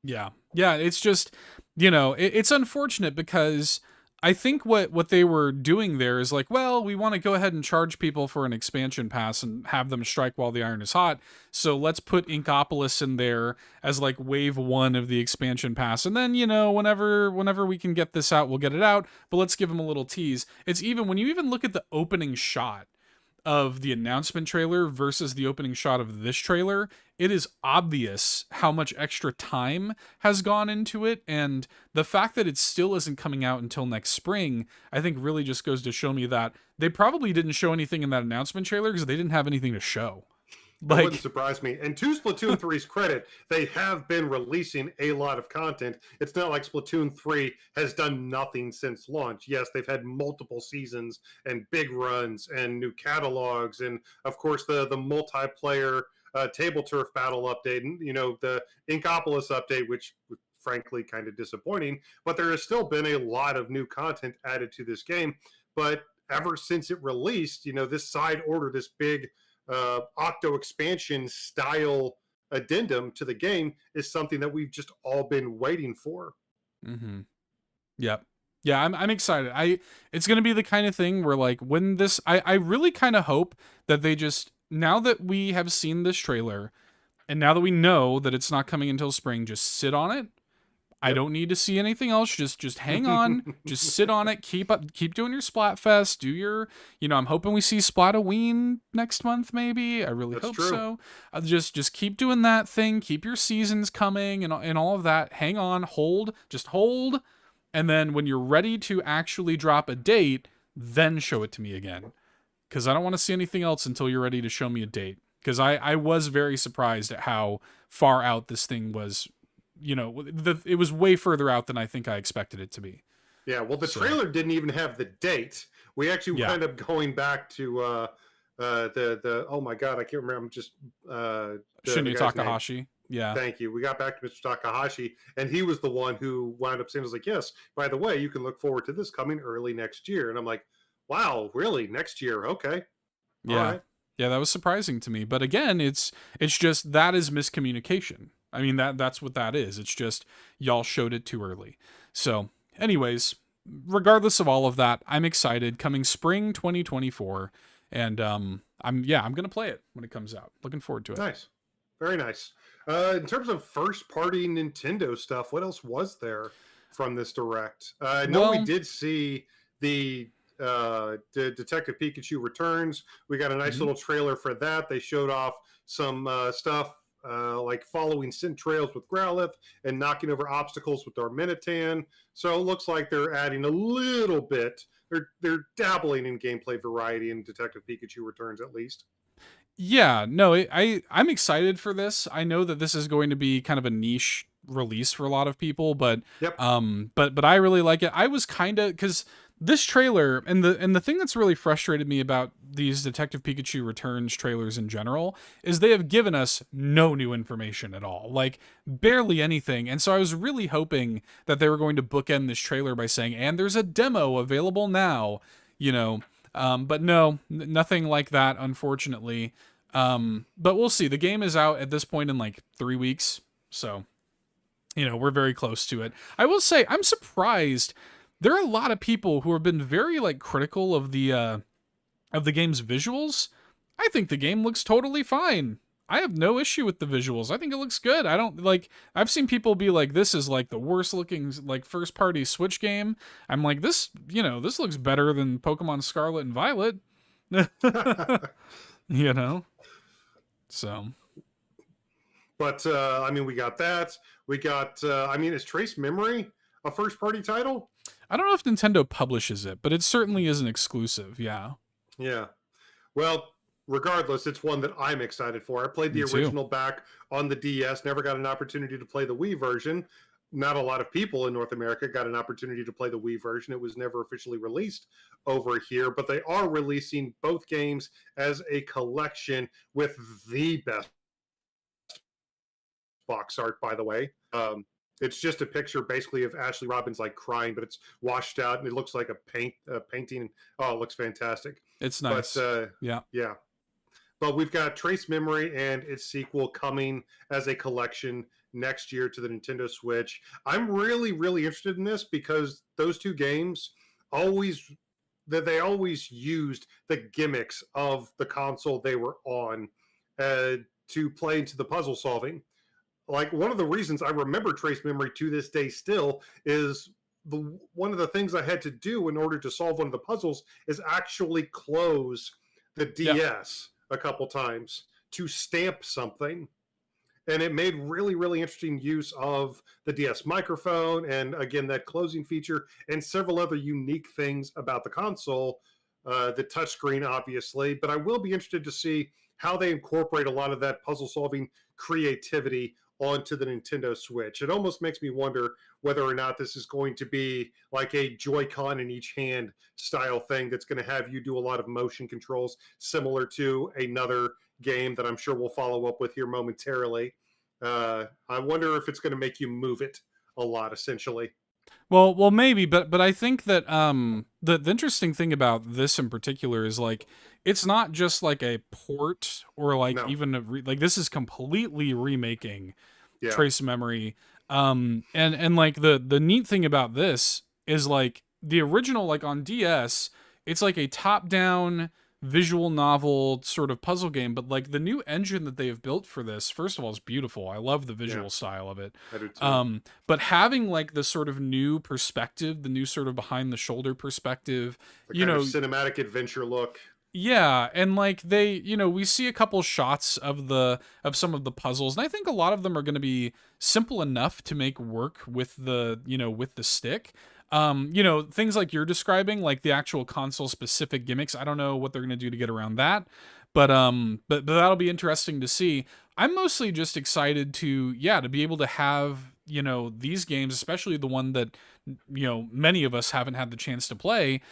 yeah. Yeah, it's just, it's unfortunate because I think what they were doing there is like, well, we want to go ahead and charge people for an expansion pass and have them strike while the iron is hot. So let's put Inkopolis in there as like wave 1 of the expansion pass. And then, whenever we can get this out, we'll get it out, but let's give them a little tease. It's even when you even look at the opening shot of the announcement trailer versus the opening shot of this trailer, it is obvious how much extra time has gone into it. And the fact that it still isn't coming out until next spring, I think really just goes to show me that they probably didn't show anything in that announcement trailer because they didn't have anything to show. That wouldn't surprise me. And to Splatoon 3's credit, they have been releasing a lot of content. It's not like Splatoon 3 has done nothing since launch. Yes, they've had multiple seasons and big runs and new catalogs, and of course the multiplayer table turf battle update, and the Inkopolis update, which was frankly kind of disappointing. But there has still been a lot of new content added to this game. But ever since it released, this side order, this big Octo expansion style addendum to the game is something that we've just all been waiting for. Mm-hmm. Yep. Yeah, I'm excited. It's gonna be the kind of thing where like when this I really kind of hope that they just, now that we have seen this trailer and now that we know that it's not coming until spring, just sit on it. I don't need to see anything else. Just hang on. Just sit on it. Keep doing your Splatfest. Do your, I'm hoping we see Splatoween next month, maybe. I really hope true. so. Just keep doing that thing. Keep your seasons coming and all of that. Hang on, just hold. And then when you're ready to actually drop a date, then show it to me again. Because I don't want to see anything else until you're ready to show me a date. Because I was very surprised at how far out this thing was. It was way further out than I think I expected it to be. Yeah, well, the trailer didn't even have the date. We actually wound up going back to the oh my god, I can't remember. I'm just Shinya Takahashi. Name. Yeah, thank you. We got back to Mr. Takahashi, and he was the one who wound up saying, "Was like, yes, by the way, you can look forward to this coming early next year." And I'm like, "Wow, really? Next year? Okay." Yeah. All right. Yeah, that was surprising to me. But again, it's just that is miscommunication. I mean, that's what that is. It's just y'all showed it too early. So, anyways, regardless of all of that, I'm excited. Coming spring 2024, and I'm gonna play it when it comes out. Looking forward to it. Nice, very nice. In terms of first-party Nintendo stuff, what else was there from this direct? We did see the Detective Pikachu Returns. We got a nice little trailer for that. They showed off some stuff like following scent trails with Growlithe and knocking over obstacles with Darmanitan. So it looks like they're adding a little bit. They're dabbling in gameplay variety in Detective Pikachu Returns, at least. Yeah, no, I'm excited for this. I know that this is going to be kind of a niche release for a lot of people, but yep. but I really like it. I was kind of, because this trailer and the thing that's really frustrated me about these Detective Pikachu Returns trailers in general is they have given us no new information at all, like barely anything. And so I was really hoping that they were going to bookend this trailer by saying, and there's a demo available now, but no, nothing like that, unfortunately. But we'll see. The game is out at this point in like 3 weeks, so we're very close to it. I will say I'm surprised. There are a lot of people who have been very like critical of the game's visuals. I think the game looks totally fine. I have no issue with the visuals. I think it looks good. I don't like, I've seen people be like, this is like the worst looking like first party Switch game. I'm like, this looks better than Pokemon Scarlet and Violet. So. But we got that. We got is Trace Memory a first party title? I don't know if Nintendo publishes it, but it certainly is an exclusive. Yeah. Yeah. Well, regardless, it's one that I'm excited for. I played the original back on the DS, never got an opportunity to play the Wii version. Not a lot of people in North America got an opportunity to play the Wii version. It was never officially released over here, but they are releasing both games as a collection with the best box art, by the way. It's just a picture basically of Ashley Robbins like crying, but it's washed out and it looks like a painting. Oh, it looks fantastic. It's nice. But, yeah. But we've got Trace Memory and its sequel coming as a collection next year to the Nintendo Switch. I'm really, really interested in this because those two games always that they always used the gimmicks of the console they were on uh, to play into the puzzle solving. Like one of the reasons I remember Trace Memory to this day still is one of the things I had to do in order to solve one of the puzzles is actually close the Yeah. DS a couple times to stamp something, and it made really interesting use of the DS microphone and again that closing feature and several other unique things about the console. The touchscreen, obviously, but I will be interested to see how they incorporate a lot of that puzzle solving creativity onto the Nintendo Switch. It almost makes me wonder whether or not this is going to be like a Joy-Con in each hand style thing that's going to have you do a lot of motion controls, similar to another game that I'm sure we'll follow up with here momentarily. I wonder if it's going to make you move it a lot, essentially. Well, maybe, but I think that the interesting thing about this in particular is like it's not just like a port or like No, even like this is completely remaking yeah, Trace Memory. And like the neat thing about this is like the original like on DS, it's like a top-down visual novel sort of puzzle game, but like the new engine that they have built for this, first of all, is beautiful. I love the yeah, visual style of it. I do too. But having like the sort of new perspective, the new sort of behind the shoulder perspective, The you kind of know, cinematic adventure look. yeah, and like they, we see a couple shots of some of the puzzles, and I think a lot of them are going to be simple enough to make work with the, with the stick. Things like you're describing, like the actual console specific gimmicks. I don't know what they're going to do to get around that, but that'll be interesting to see. I'm mostly just excited to, yeah, to be able to have, these games, especially the one that many of us haven't had the chance to play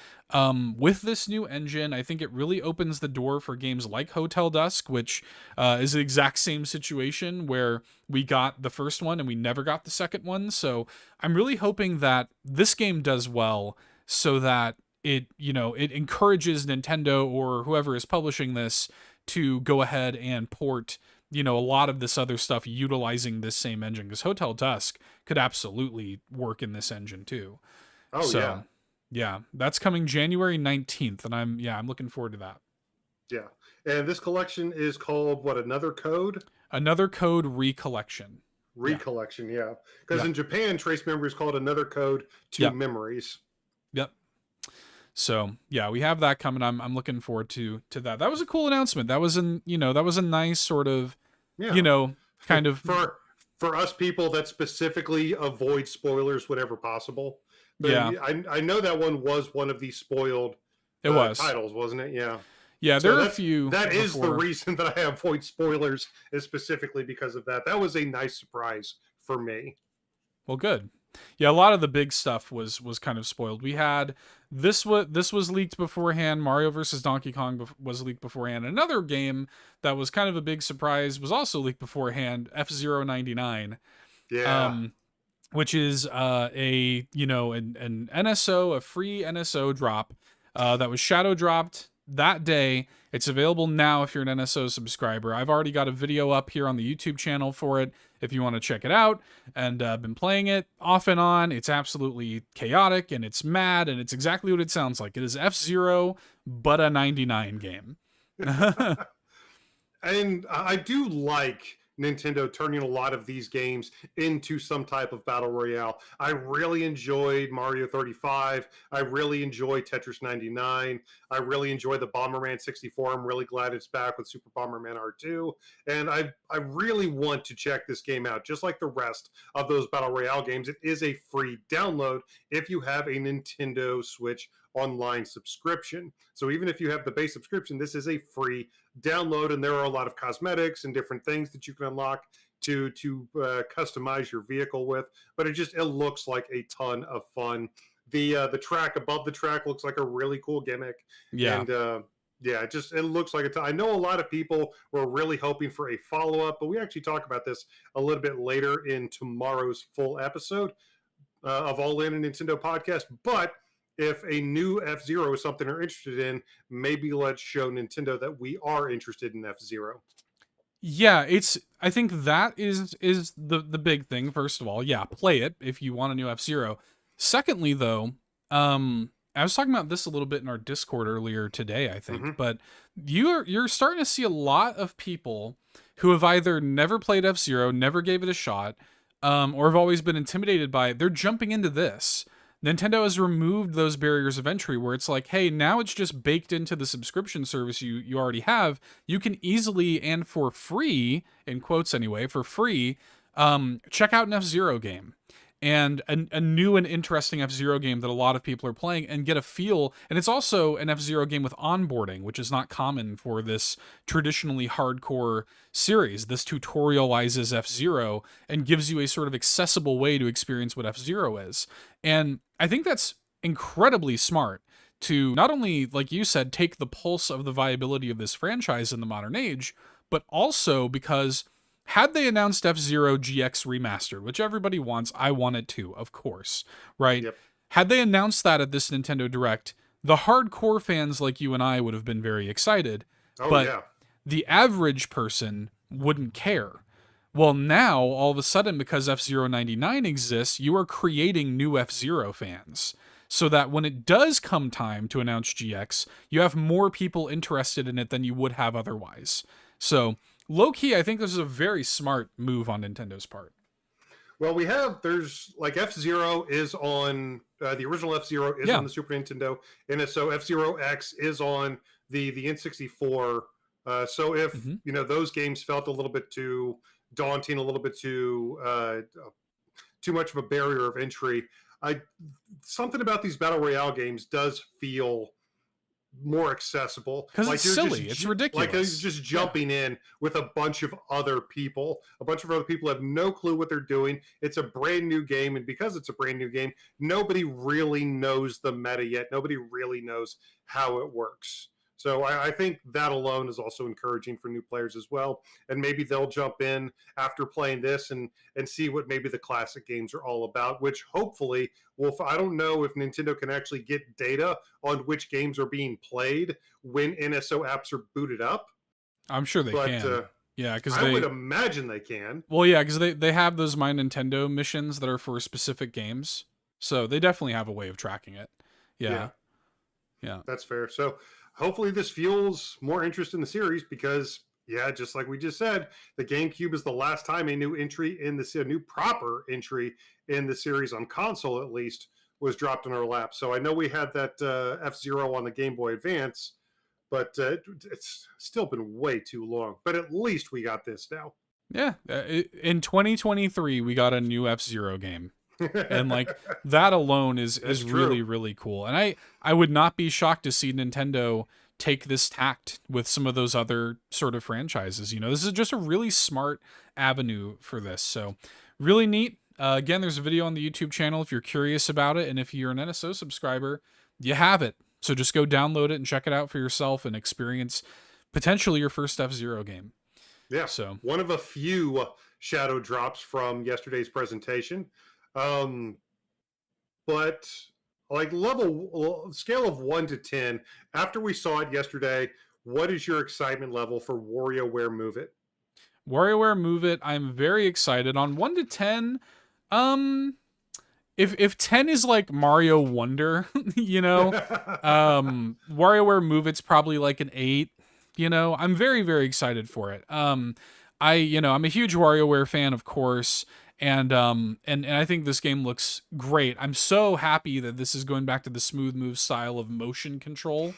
with this new engine. I think it really opens the door for games like Hotel Dusk, which is the exact same situation where we got the first one and we never got the second one. So I'm really hoping that this game does well so that it encourages Nintendo or whoever is publishing this to go ahead and port a lot of this other stuff utilizing this same engine, because Hotel Dusk could absolutely work in this engine too. Oh yeah, So yeah, that's coming January 19th, and I'm looking forward to that. yeah. And this collection is called what? Another Code Another Code Recollection. Yeah. Recollection. Yeah, because Yeah. in Japan, Trace Memory is called Another Code to Yep. Memories. Yep. So yeah, we have that coming. I'm looking forward to that. That was a cool announcement. That was a nice sort of, you Yeah, know, kind of, for us people that specifically avoid spoilers whenever possible. But yeah, I know that one was one of these spoiled it was. titles, wasn't it? Yeah. Yeah, there So are a few that is the before. reason that I avoid spoilers is specifically because of that. That was a nice surprise for me. Well, good. Yeah, a lot of the big stuff was kind of spoiled. We had this was leaked beforehand. Mario versus Donkey Kong was leaked beforehand. Another game that was kind of a big surprise was also leaked beforehand. F-Zero 99, Yeah. um, which is an NSO, a free NSO drop that was shadow dropped that day. It's available now if you're an NSO subscriber. I've already got a video up here on the YouTube channel for it if you want to check it out. And I've been playing it off and on. It's absolutely chaotic and it's mad and it's exactly what it sounds like. It is F-Zero, but a 99 game. And I do like Nintendo turning a lot of these games into some type of battle royale. I really enjoyed Mario 35. I really enjoy Tetris 99. I really enjoy the Bomberman 64. I'm really glad it's back with Super Bomberman R2. And I really want to check this game out. Just like the rest of those battle royale games, it is a free download if you have a Nintendo Switch online subscription. So even if you have the base subscription, this is a free download, and there are a lot of cosmetics and different things that you can unlock to customize your vehicle with. But it looks like a ton of fun. The track above the track looks like a really cool gimmick, Yeah. and yeah, it looks like I know a lot of people were really hoping for a follow up, but we actually talk about this a little bit later in tomorrow's full episode of All In a Nintendo podcast. But if a new F-Zero is something they're interested in, maybe let's show Nintendo that we are interested in F-Zero. Yeah, I think that is the big thing. First of all, yeah, play it if you want a new F-Zero. Secondly, though, I was talking about this a little bit in our Discord earlier today, I think, Hmm. but you're starting to see a lot of people who have either never played F-Zero, never gave it a shot, or have always been intimidated by it. They're jumping into this. Nintendo has removed those barriers of entry where it's like, hey, now it's just baked into the subscription service you already have. You can easily and for free, in quotes anyway, for free, check out an F-Zero game and a new and interesting F-Zero game that a lot of people are playing and get a feel. And it's also an F-Zero game with onboarding, which is not common for this traditionally hardcore series. This tutorializes F-Zero and gives you a sort of accessible way to experience what F-Zero is. And I think that's incredibly smart to not only, like you said, take the pulse of the viability of this franchise in the modern age, but also because had they announced F-Zero GX Remastered, which everybody wants, I wanted to, of course, right? Yep. Had they announced that at this Nintendo Direct, the hardcore fans like you and I would have been very excited, Oh but yeah. the average person wouldn't care. Well, now, all of a sudden, because F-Zero 99 exists, you are creating new F-Zero fans. So that when it does come time to announce GX, you have more people interested in it than you would have otherwise. So, low key, I think this is a very smart move on Nintendo's part. Well, there's like F-Zero is on the original F-Zero is Yeah. on the Super Nintendo, and so F-Zero X is on the N64. So if Hmm. those games felt a little bit too daunting, a little bit too much of a barrier of entry, I something about these battle royale games does feel more accessible. Because it's Like you're silly. It's you're ridiculous. just Yeah. jumping in with a bunch of other people. A bunch of other people have no clue what they're doing. It's a brand new game, and because it's a brand new game, nobody really knows the meta yet. Nobody really knows how it works. So I think that alone is also encouraging for new players as well. And maybe they'll jump in after playing this and see what maybe the classic games are all about, which hopefully will. I don't know if Nintendo can actually get data on which games are being played when NSO apps are booted up, I'm sure they but can. Yeah, because I would they. imagine they can. Well, yeah, because they have those My Nintendo missions that are for specific games. So they definitely have a way of tracking it. Yeah, Yeah. Yeah. that's fair. So hopefully this fuels more interest in the series because, yeah, just like we just said, the GameCube is the last time a new proper entry in the series on console at least was dropped in our lap. So I know we had that F-Zero on the Game Boy Advance, but it's still been way too long. But at least we got this now. Yeah. In 2023, we got a new F-Zero game. And like that alone is That's really true. really cool. And I would not be shocked to see Nintendo take this tact with some of those other sort of franchises. This is just a really smart avenue for this. So really neat. Again, there's a video on the YouTube channel if you're curious about it, and if you're an NSO subscriber, you have it. So just go download it and check it out for yourself and experience potentially your first F-Zero game. Yeah, So one of a few shadow drops from yesterday's presentation. Um, but like level scale of 1 to 10, after we saw it yesterday, what is your excitement level for WarioWare Move It? WarioWare Move It, I'm very excited. On 1 to 10, um if 10 is like Mario Wonder, WarioWare Move It's probably like an 8. I'm very very excited for it. I'm a huge WarioWare fan, of course, and I think this game looks great. I'm so happy that this is going back to the smooth move style of motion control.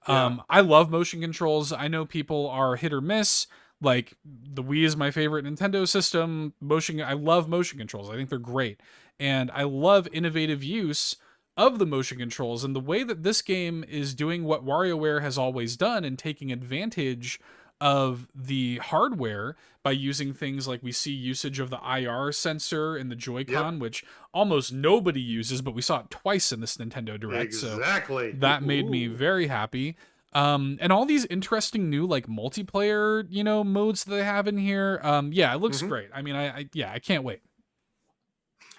Yeah. I love motion controls. I know people are hit or miss. Like the Wii is my favorite Nintendo system. I love motion controls. I think they're great. And I love innovative use of the motion controls and the way that this game is doing what WarioWare has always done and taking advantage of the hardware by using things like we see usage of the IR sensor in the Yep. Joy-Con, which almost nobody uses, but we saw it twice in this Nintendo Direct. So Exactly. that made me very happy. And all these interesting new like multiplayer, modes that they have in here. Yeah, it looks Mhm. great. I mean, I can't wait.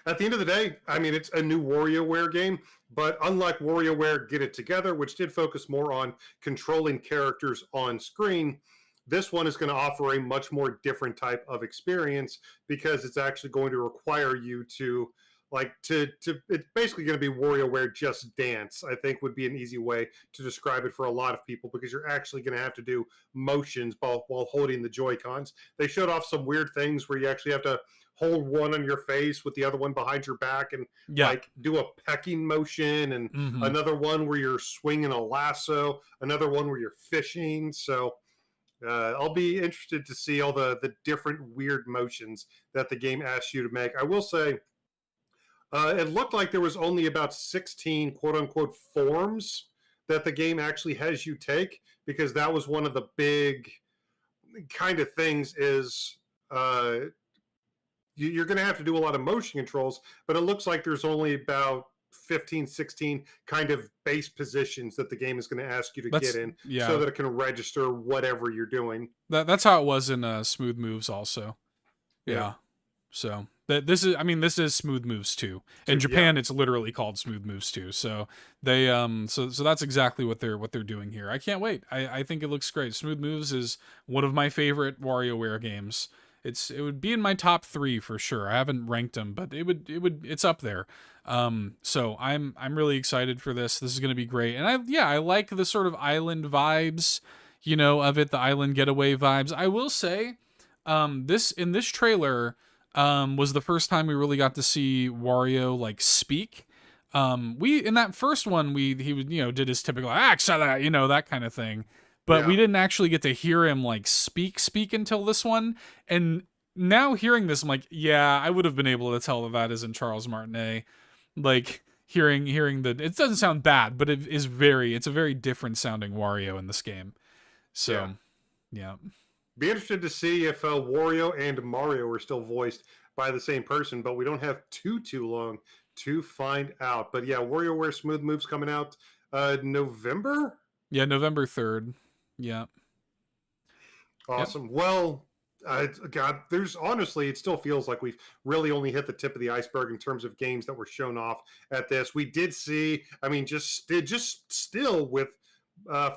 At the end of the day, I mean, it's a new WarioWare game, but unlike WarioWare Get It Together, which did focus more on controlling characters on screen, this one is going to offer a much more different type of experience because it's actually going to require you to like to it's basically going to be WarioWare Just Dance. I think would be an easy way to describe it for a lot of people, because you're actually going to have to do motions while holding the Joy Cons. They showed off some weird things where you actually have to hold one on your face with the other one behind your back and Yeah. like do a pecking motion, and Hmm. another one where you're swinging a lasso, another one where you're fishing. So I'll be interested to see all the different weird motions that the game asks you to make. I will say, it looked like there was only about 16 quote unquote forms that the game actually has you take, because that was one of the big kind of things is uh, you're going to have to do a lot of motion controls, but it looks like there's only about 15, 16 kind of base positions that the game is going to ask you to get That's in so yeah. that it can register whatever you're doing. That's how it was in Smooth Moves also. Yeah. Yeah. So that this is, I mean, this is Smooth Moves 2. In Yeah. Japan, it's literally called Smooth Moves 2. So they so that's exactly what they're doing here. I can't wait. I think it looks great. Smooth Moves is one of my favorite WarioWare games. It would be in my top 3 for sure. I haven't ranked them, but it's up there. So I'm really excited for this. This is going to be great. And I like the sort of island vibes, of it, the island getaway vibes. I will say this trailer was the first time we really got to see Wario like speak. We in that first one he would did his typical that that kind of thing, but Yeah. we didn't actually get to hear him like speak until this one. And now hearing this, I'm like, yeah, I would have been able to tell that isn't Charles Martinet. Like hearing the it doesn't sound bad, but it's a very different sounding Wario in this game. Yeah. So yeah. Be interested to see if Wario and Mario are still voiced by the same person, but we don't have too long to find out. But yeah, WarioWare Smooth Moves coming out November. Yeah, November 3rd. Yeah. Yep. Awesome. Well, God, there's honestly, it still feels like we've really only hit the tip of the iceberg in terms of games that were shown off at this. We did see, I mean, just still with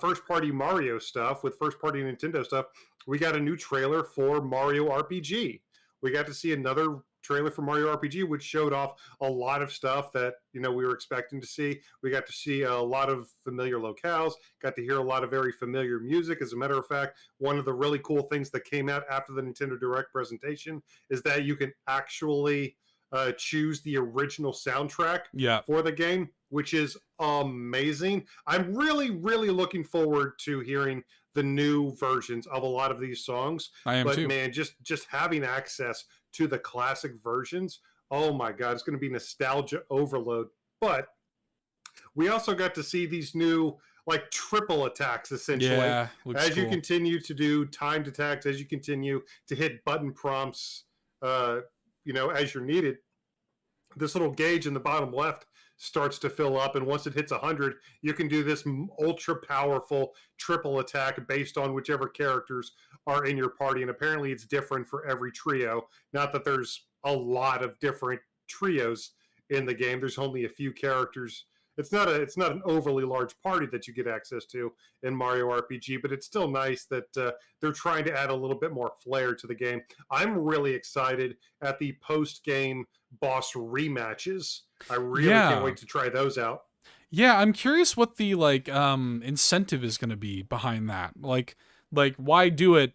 first party Mario stuff, with first party Nintendo stuff, we got a new trailer for Mario RPG. We got to see another trailer for Mario RPG, which showed off a lot of stuff that we were expecting to see. We got to see a lot of familiar locales, got to hear a lot of very familiar music. As a matter of fact, one of the really cool things that came out after the Nintendo Direct presentation is that you can actually choose the original soundtrack Yeah. for the game, which is amazing. I'm really looking forward to hearing the new versions of a lot of these songs. I am But too. man, just having access to the classic versions, oh my god, it's going to be nostalgia overload. But we also got to see these new like triple attacks essentially Yeah, looks as you cool. continue to do timed attacks, as you continue to hit button prompts, as you're needed. This little gauge in the bottom left starts to fill up, and once it hits 100, you can do this ultra powerful triple attack based on whichever characters are in your party. And apparently it's different for every trio. Not that there's a lot of different trios in the game, there's only a few characters. It's not an overly large party that you get access to in Mario RPG, but it's still nice that they're trying to add a little bit more flair to the game. I'm really excited at the post game boss rematches. I really can't Yeah. wait to try those out. Yeah, I'm curious what the like incentive is going to be behind that. Like why do it?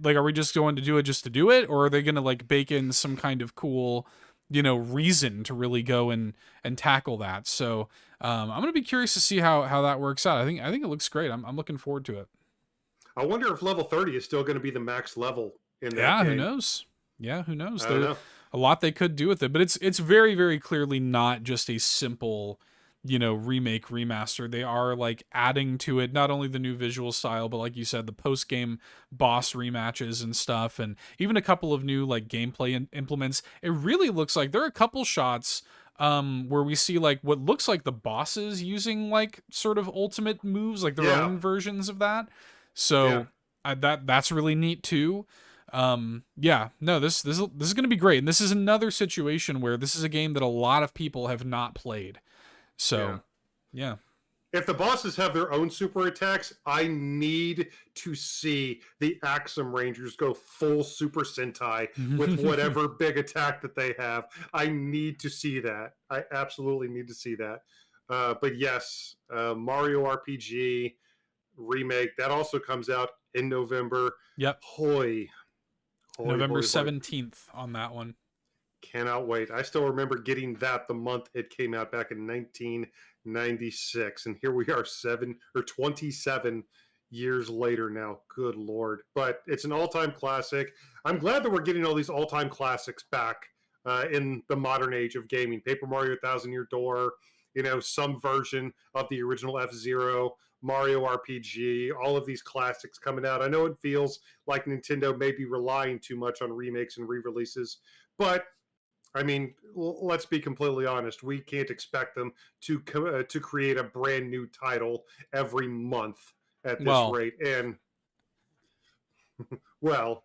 Like are we just going to do it just to do it, or are they going to like bake in some kind of cool, reason to really go and tackle that? So, I'm going to be curious to see how that works out. I think it looks great. I'm looking forward to it. I wonder if level 30 is still going to be the max level in that Yeah, who game. knows? Yeah, who knows? I don't There know. a lot they could do with it, but it's very very clearly not just a simple, remake remaster. They are like adding to it not only the new visual style, but like you said, the post game boss rematches and stuff, and even a couple of new like gameplay implements. It really looks like there are a couple shots where we see like what looks like the bosses using like sort of ultimate moves, like their Yeah. own versions of that. Yeah. So that's really neat too. Yeah, no, this is going to be great. And this is another situation where this is a game that a lot of people have not played. Yeah. So, yeah. if the bosses have their own super attacks, I need to see the Axum Rangers go full Super Sentai with whatever big attack that they have. I need to see that. I absolutely need to see that. But yes, Mario RPG remake that also comes out in November. Yep. Hoy, hoy, November hoy, hoy! 17th on that one. Cannot wait. I still remember getting that the month it came out back in 1996. And here we are 27 years later now. Good Lord. But it's an all-time classic. I'm glad that we're getting all these all-time classics back in the modern age of gaming. Paper Mario Thousand Year Door, some version of the original F-Zero, Mario RPG, all of these classics coming out. I know it feels like Nintendo may be relying too much on remakes and re-releases, but I mean, let's be completely honest. We can't expect them to create a brand new title every month at this Well, rate. And well,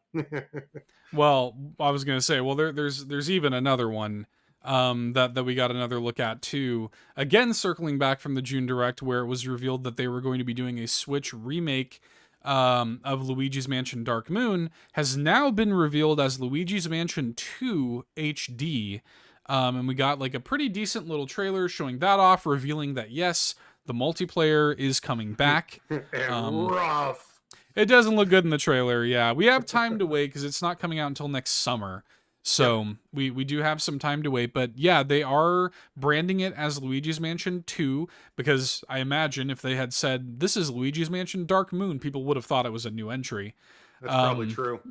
well, I was gonna say, well, there's even another one that we got another look at too. Again, circling back from the June Direct, where it was revealed that they were going to be doing a Switch remake of Luigi's Mansion Dark Moon, has now been revealed as Luigi's Mansion 2 HD. And we got like a pretty decent little trailer showing that off, revealing that yes, the multiplayer is coming back. and rough. It doesn't look good in the trailer. Yeah, we have time to wait because it's not coming out until next summer. So we do have some time to wait. But yeah, they are branding it as Luigi's Mansion 2 because I imagine if they had said this is Luigi's Mansion Dark Moon, people would have thought it was a new entry. That's probably true.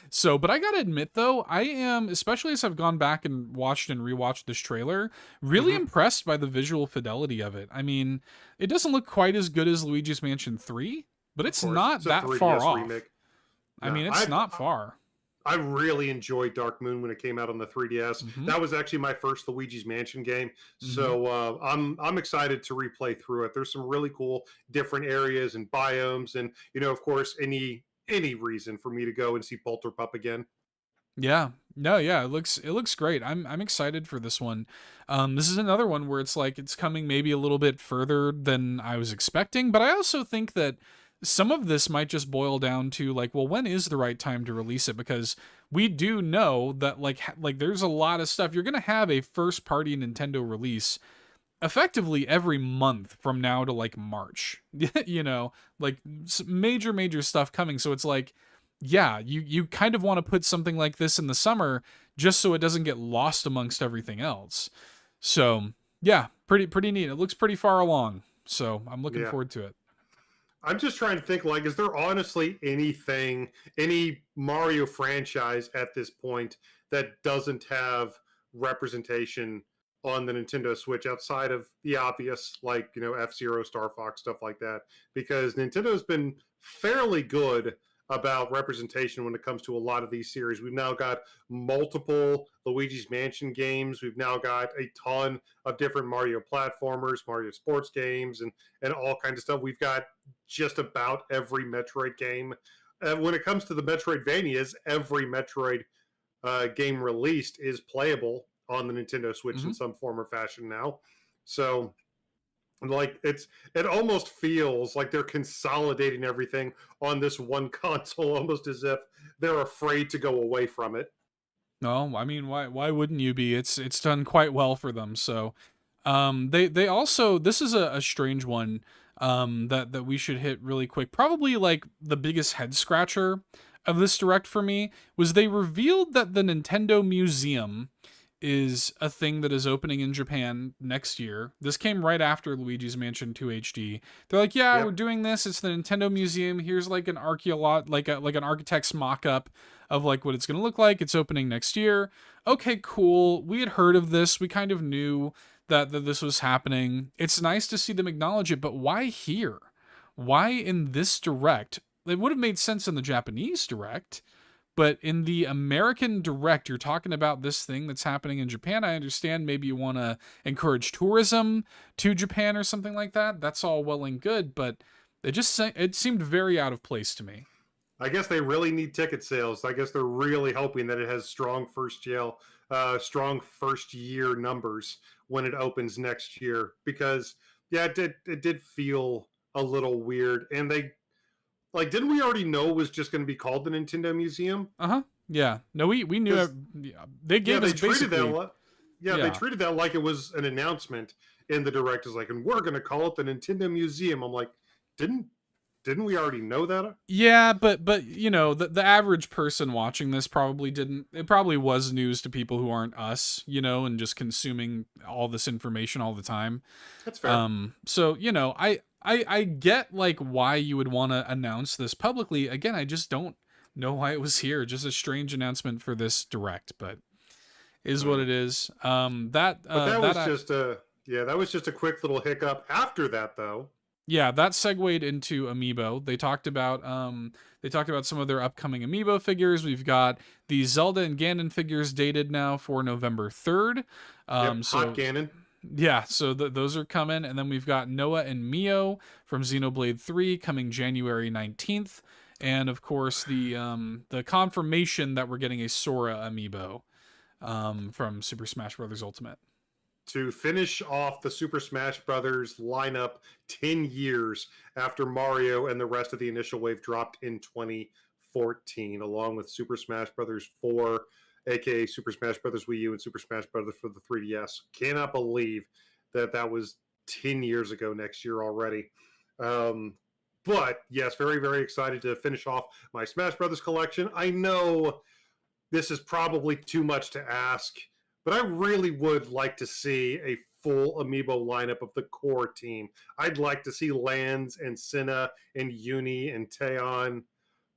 So, but I gotta admit though, I am, especially as I've gone back and watched and rewatched this trailer, really impressed by the visual fidelity of it. I mean, it doesn't look quite as good as Luigi's Mansion 3, but it's not It's a that 3DS far off. remake. I No, mean, it's not far. I really enjoyed Dark Moon when it came out on the 3DS. That was actually my first Luigi's Mansion game, so I'm excited to replay through it. There's some really cool different areas and biomes, and of course, any reason for me to go and see Polterpup again. Yeah. No, yeah, it looks great. I'm excited for this one. This is another one where it's like it's coming maybe a little bit further than I was expecting, but I also think that some of this might just boil down to like, well, when is the right time to release it? Because we do know that like there's a lot of stuff. You're gonna have a first party Nintendo release effectively every month from now to like March. Like major stuff coming. So it's like, yeah, you kind of want to put something like this in the summer just so it doesn't get lost amongst everything else. So yeah, pretty neat. It looks pretty far along. So I'm looking forward to it. I'm just trying to think, like, is there honestly any Mario franchise at this point that doesn't have representation on the Nintendo Switch outside of the obvious, like, F-Zero, Star Fox, stuff like that? Because Nintendo's been fairly good about representation when it comes to a lot of these series. We've now got multiple Luigi's Mansion games. We've now got a ton of different Mario platformers, Mario sports games, and all kinds of stuff. We've got just about every Metroid game. When it comes to the Metroidvanias, every Metroid game released is playable on the Nintendo Switch in some form or fashion now. So, like, it almost feels like they're consolidating everything on this one console, almost as if they're afraid to go away from it. No, I mean, why wouldn't you be? It's done quite well for them. So, they also, this is a strange one that we should hit really quick. Probably like the biggest head scratcher of this direct for me was they revealed that the Nintendo Museum is a thing that is opening in Japan next year. This came right after Luigi's Mansion 2 HD. They're like, yeah, we're doing this. It's the Nintendo Museum. Here's like an like an architect's mock-up of like what it's going to look like. It's opening next year. Okay, cool. We had heard of this. We kind of knew that this was happening. It's nice to see them acknowledge it, but why here? Why in this direct? It would have made sense in the Japanese direct. But in the American direct, you're talking about this thing that's happening in Japan. I understand maybe you want to encourage tourism to Japan or something like that. That's all well and good, but it seemed very out of place to me. I guess they really need ticket sales. I guess they're really hoping that it has strong first year numbers when it opens next year, because Yeah, it did feel a little weird, and they like didn't we already know it was just going to be called the Nintendo Museum? Uh-huh. Yeah. No, we knew it. Because Yeah, they yeah, gave us they treated that basically, yeah, they yeah. treated that like it was an announcement in the direct, is like, and we're going to call it the Nintendo Museum. I'm like, didn't didn't we already know that? Yeah, but you know, the average person watching this probably didn't. It probably was news to people who aren't us, you know, and just consuming all this information all the time. That's fair. So you know, I get like why you would want to announce this publicly. Again, I just don't know why it was here. Just a strange announcement for this direct, but is what Uh, it is. but that That was just a yeah, that was just a quick little hiccup. After that, though, Yeah, that segued into Amiibo. They talked about some of their upcoming Amiibo figures. We've got the Zelda and Ganon figures dated now for November 3rd. yep, hot So Ganon. yeah, so those are coming, and then we've got Noah and Mio from Xenoblade 3 coming January 19th, and of course the confirmation that we're getting a Sora Amiibo from Super Smash Bros. Ultimate. To finish off the Super Smash Brothers lineup 10 years after Mario and the rest of the initial wave dropped in 2014, along with Super Smash Brothers 4, aka Super Smash Brothers Wii U and Super Smash Brothers for the 3DS. Cannot believe that that was 10 years ago next year already. But yes, very, very excited to finish off my Smash Brothers collection. I know this is probably too much to ask, but I really would like to see a full amiibo lineup of the core team. I'd like to see Lance and Senna and Uni and Teon,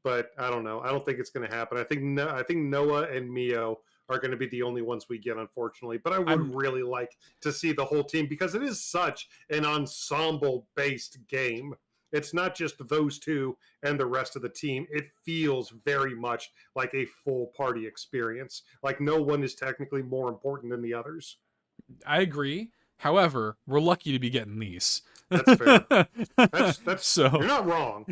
but I don't know. I don't think it's going to happen. I think Noah and Mio are going to be the only ones we get, unfortunately. But I would I'm really like to see the whole team because it is such an ensemble-based game. It's not just those two and the rest of the team. It feels very much like a full party experience. Like no one is technically more important than the others. I agree. However, we're lucky to be getting these. That's fair. That's so you're not wrong.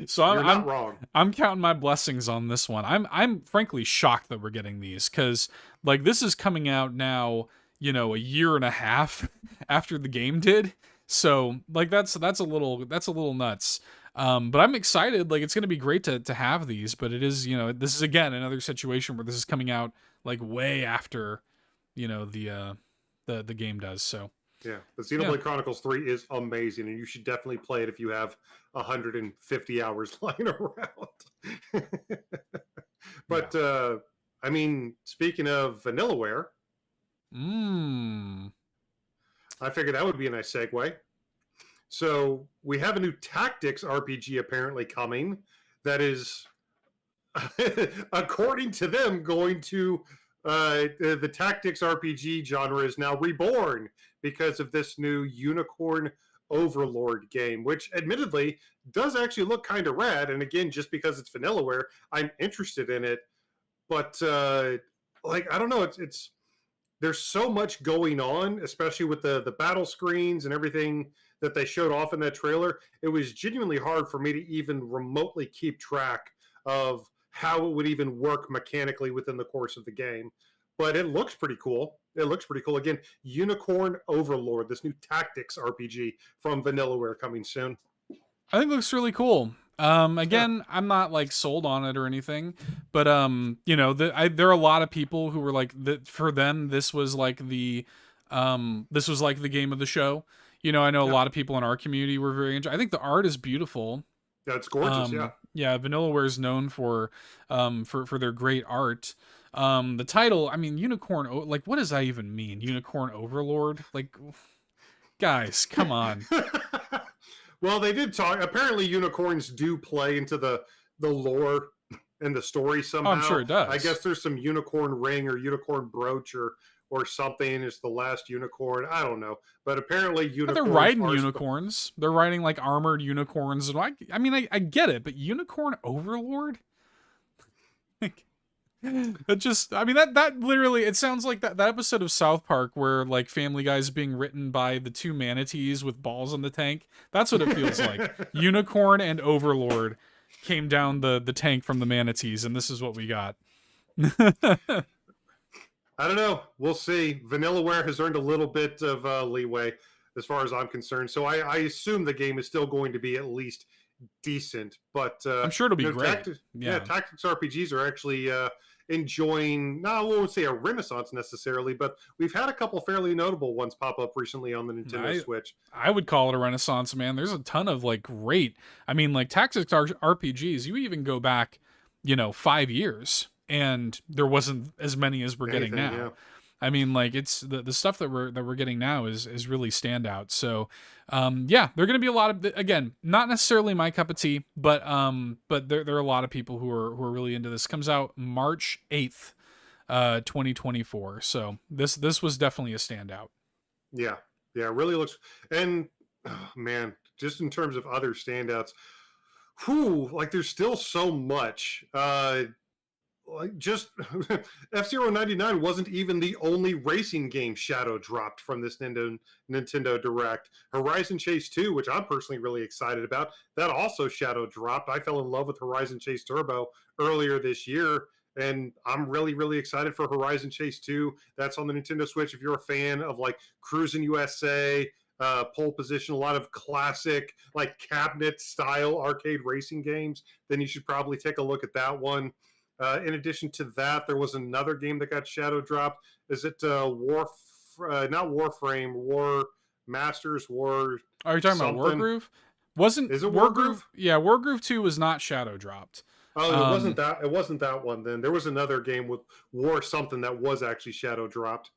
so You're not I'm wrong. I'm counting my blessings on this one. I'm frankly shocked that we're getting these cuz like this is coming out now, you know, a year and a half after the game did. So, like that's a little nuts. But I'm excited. Like it's going to be great to have these, but it is, you know, this is again another situation where this is coming out like way after, you know, the game does. So, Yeah, the yeah. Xenoblade Chronicles 3 is amazing, and you should definitely play it if you have 150 hours lying around. Yeah. But I mean, speaking of Vanillaware, Mmm. I figured that would be a nice segue. So we have a new tactics RPG apparently coming that is, according to them, going to the tactics RPG genre is now reborn because of this new Unicorn Overlord game, which admittedly does actually look kind of rad. And again, just because it's Vanillaware, I'm interested in it. But like I don't know, it's there's so much going on, especially with the battle screens and everything that they showed off in that trailer. It was genuinely hard for me to even remotely keep track of how it would even work mechanically within the course of the game. But it looks pretty cool. It looks pretty cool. Again, Unicorn Overlord, this new tactics RPG from Vanillaware coming soon. I think it looks really cool. Yeah, Again, I'm not like sold on it or anything, but you know, there are a lot of people who were like that for them. This was like the game of the show. You know, I know a yeah, lot of people in our community were very. I think the art is beautiful. yeah. It's gorgeous. Yeah. Yeah, Vanillaware is known for their great art. The title, I mean, like, what does that even mean? Unicorn Overlord? Like, guys, come on. Well, they did talk. Apparently, unicorns do play into the lore and the story Oh, I'm somehow. sure it I does. guess there's some unicorn ring or unicorn brooch or something. It's the last unicorn. I don't know, but apparently But they're unicorns riding are. unicorns. They're riding like armored unicorns, and I mean, I get it, but Unicorn Overlord, like, that just, I mean, that literally, it sounds like that episode of South Park where like Family Guy's being written by the two manatees with balls on the tank. That's what it feels like. Unicorn and Overlord came down the tank from the manatees, and this is what we got. I don't know. We'll see. Vanillaware has earned a little bit of leeway. as far as I'm concerned. So I assume the game is still going to be at least decent. But I'm sure it'll be great. tactics, yeah, Yeah. tactics RPGs are actually enjoying. No, I won't say a renaissance necessarily, but we've had a couple fairly notable ones pop up recently on the Nintendo I Switch. I would call it a renaissance, man. There's a ton of like great. I mean, like tactics RPGs. You even go back, 5 years, and there wasn't as many as we're getting Anything, now. yeah. I mean, like it's the stuff that we're getting now is really standout. So, yeah, they're gonna be a lot of, again, not necessarily my cup of tea, but there are a lot of people who are really into this. Comes out March 8th, 2024. So this was definitely a standout. Yeah, yeah, it really looks. And oh, man, just in terms of other standouts, whew, like there's still so much. Like just F-Zero 99 wasn't even the only racing game shadow dropped from this Nintendo Direct. Horizon Chase 2, which I'm personally really excited about, that also shadow dropped. I fell in love with Horizon Chase Turbo earlier this year, and I'm really, really excited for Horizon Chase 2. That's on the Nintendo Switch. If you're a fan of like Cruising USA, Pole Position, a lot of classic like cabinet style arcade racing games, then you should probably take a look at that one. In addition to that, there was another game that got shadow dropped. Is it not Warframe, War Masters, War Are you talking about something? Wargroove? Wasn't Is it Wargroove? Wargroove? Yeah, Wargroove 2 was not shadow dropped. Oh, it wasn't Um, that. It wasn't that one. Then there was another game with War something that was actually shadow dropped.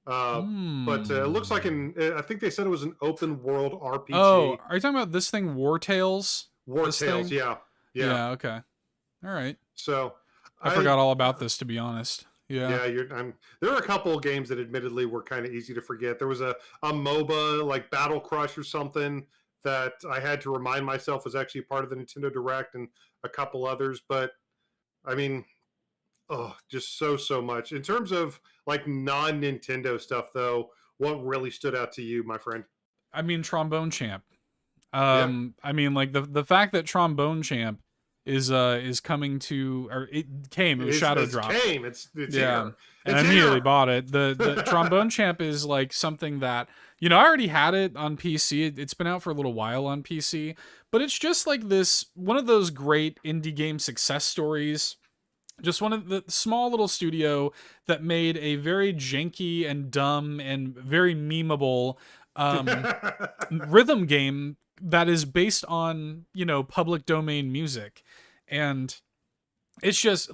Uh, but it looks like hmm. I think they said it was an open world Oh, RPG. are you talking about this thing, War Tales? War This Tales, thing? yeah, yeah. Yeah. Okay. All right. So I I forgot all about this, to be honest. Yeah. Yeah, there are a couple of games that admittedly were kind of easy to forget. There was a MOBA like Battle Crush or something that I had to remind myself was actually part of the Nintendo Direct, and a couple others. But I mean, oh, just so much. In terms of like non Nintendo stuff, though, what really stood out to you, my friend? I mean, Trombone Champ. Yeah, I mean, like the fact that Trombone Champ is coming to, or it was shadow it's dropped. came. It's Yeah, here. and I It's immediately here. bought it. The Trombone Champ is like something that, I already had it on PC. It's been out for a little while on PC, but it's just like this one of those great indie game success stories. Just one of the small little studio that made a very janky and dumb and very memeable rhythm game that is based on, public domain music. And it's just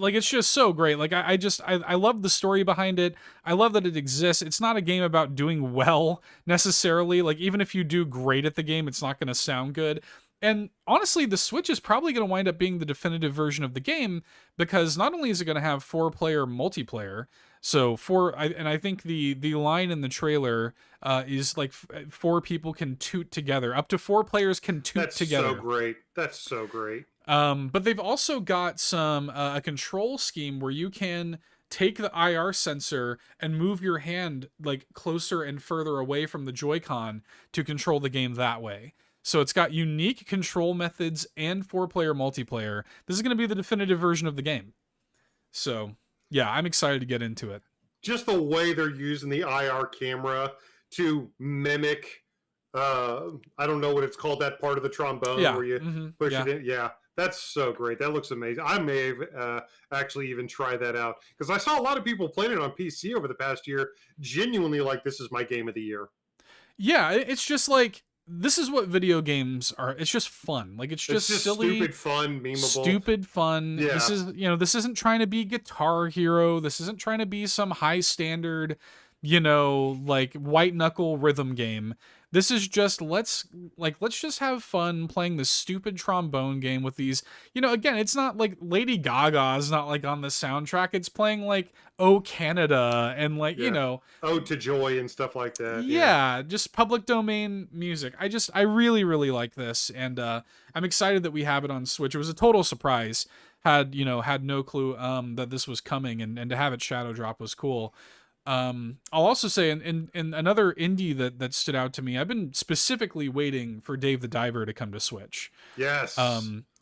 so great. Like I love the story behind it. I love that it exists. It's not a game about doing well necessarily. Like even if you do great at the game, it's not going to sound good. And honestly, the Switch is probably going to wind up being the definitive version of the game, because not only is it going to have 4-player multiplayer, so and I think the line in the trailer is like 4 people can toot together. Up to 4 players can toot That's so together. great. That's so great. But they've also got some a control scheme where you can take the IR sensor and move your hand like closer and further away from the Joy-Con to control the game that way. So it's got unique control methods and 4-player multiplayer. This is going to be the definitive version of the game. So, yeah, I'm excited to get into it. Just the way they're using the IR camera to mimic I don't know what it's called, that part of the trombone Yeah. where you push Yeah. it in. Yeah, that's so great. That looks amazing. I may have actually even tried that out because I saw a lot of people playing it on PC over the past year. Genuinely, like, this is my game of the year. Yeah, it's just like this is what video games are. It's just fun. Like it's It's just just silly, stupid, fun, memeable. stupid fun. This Yeah, is, this isn't trying to be Guitar Hero. This isn't trying to be some high standard, like white knuckle rhythm game. This is just let's just have fun playing this stupid trombone game with these. Again, it's not like Lady Gaga's not like on the soundtrack. It's playing like Oh Canada and like, yeah. Ode to Joy and stuff like that. Yeah. yeah, just public domain music. I really really like this, and I'm excited that we have it on Switch. It was a total surprise. Had no clue that this was coming, and to have it shadow drop was cool. I'll also say in another indie that stood out to me, I've been specifically waiting for Dave the Diver to come to Switch. Yes.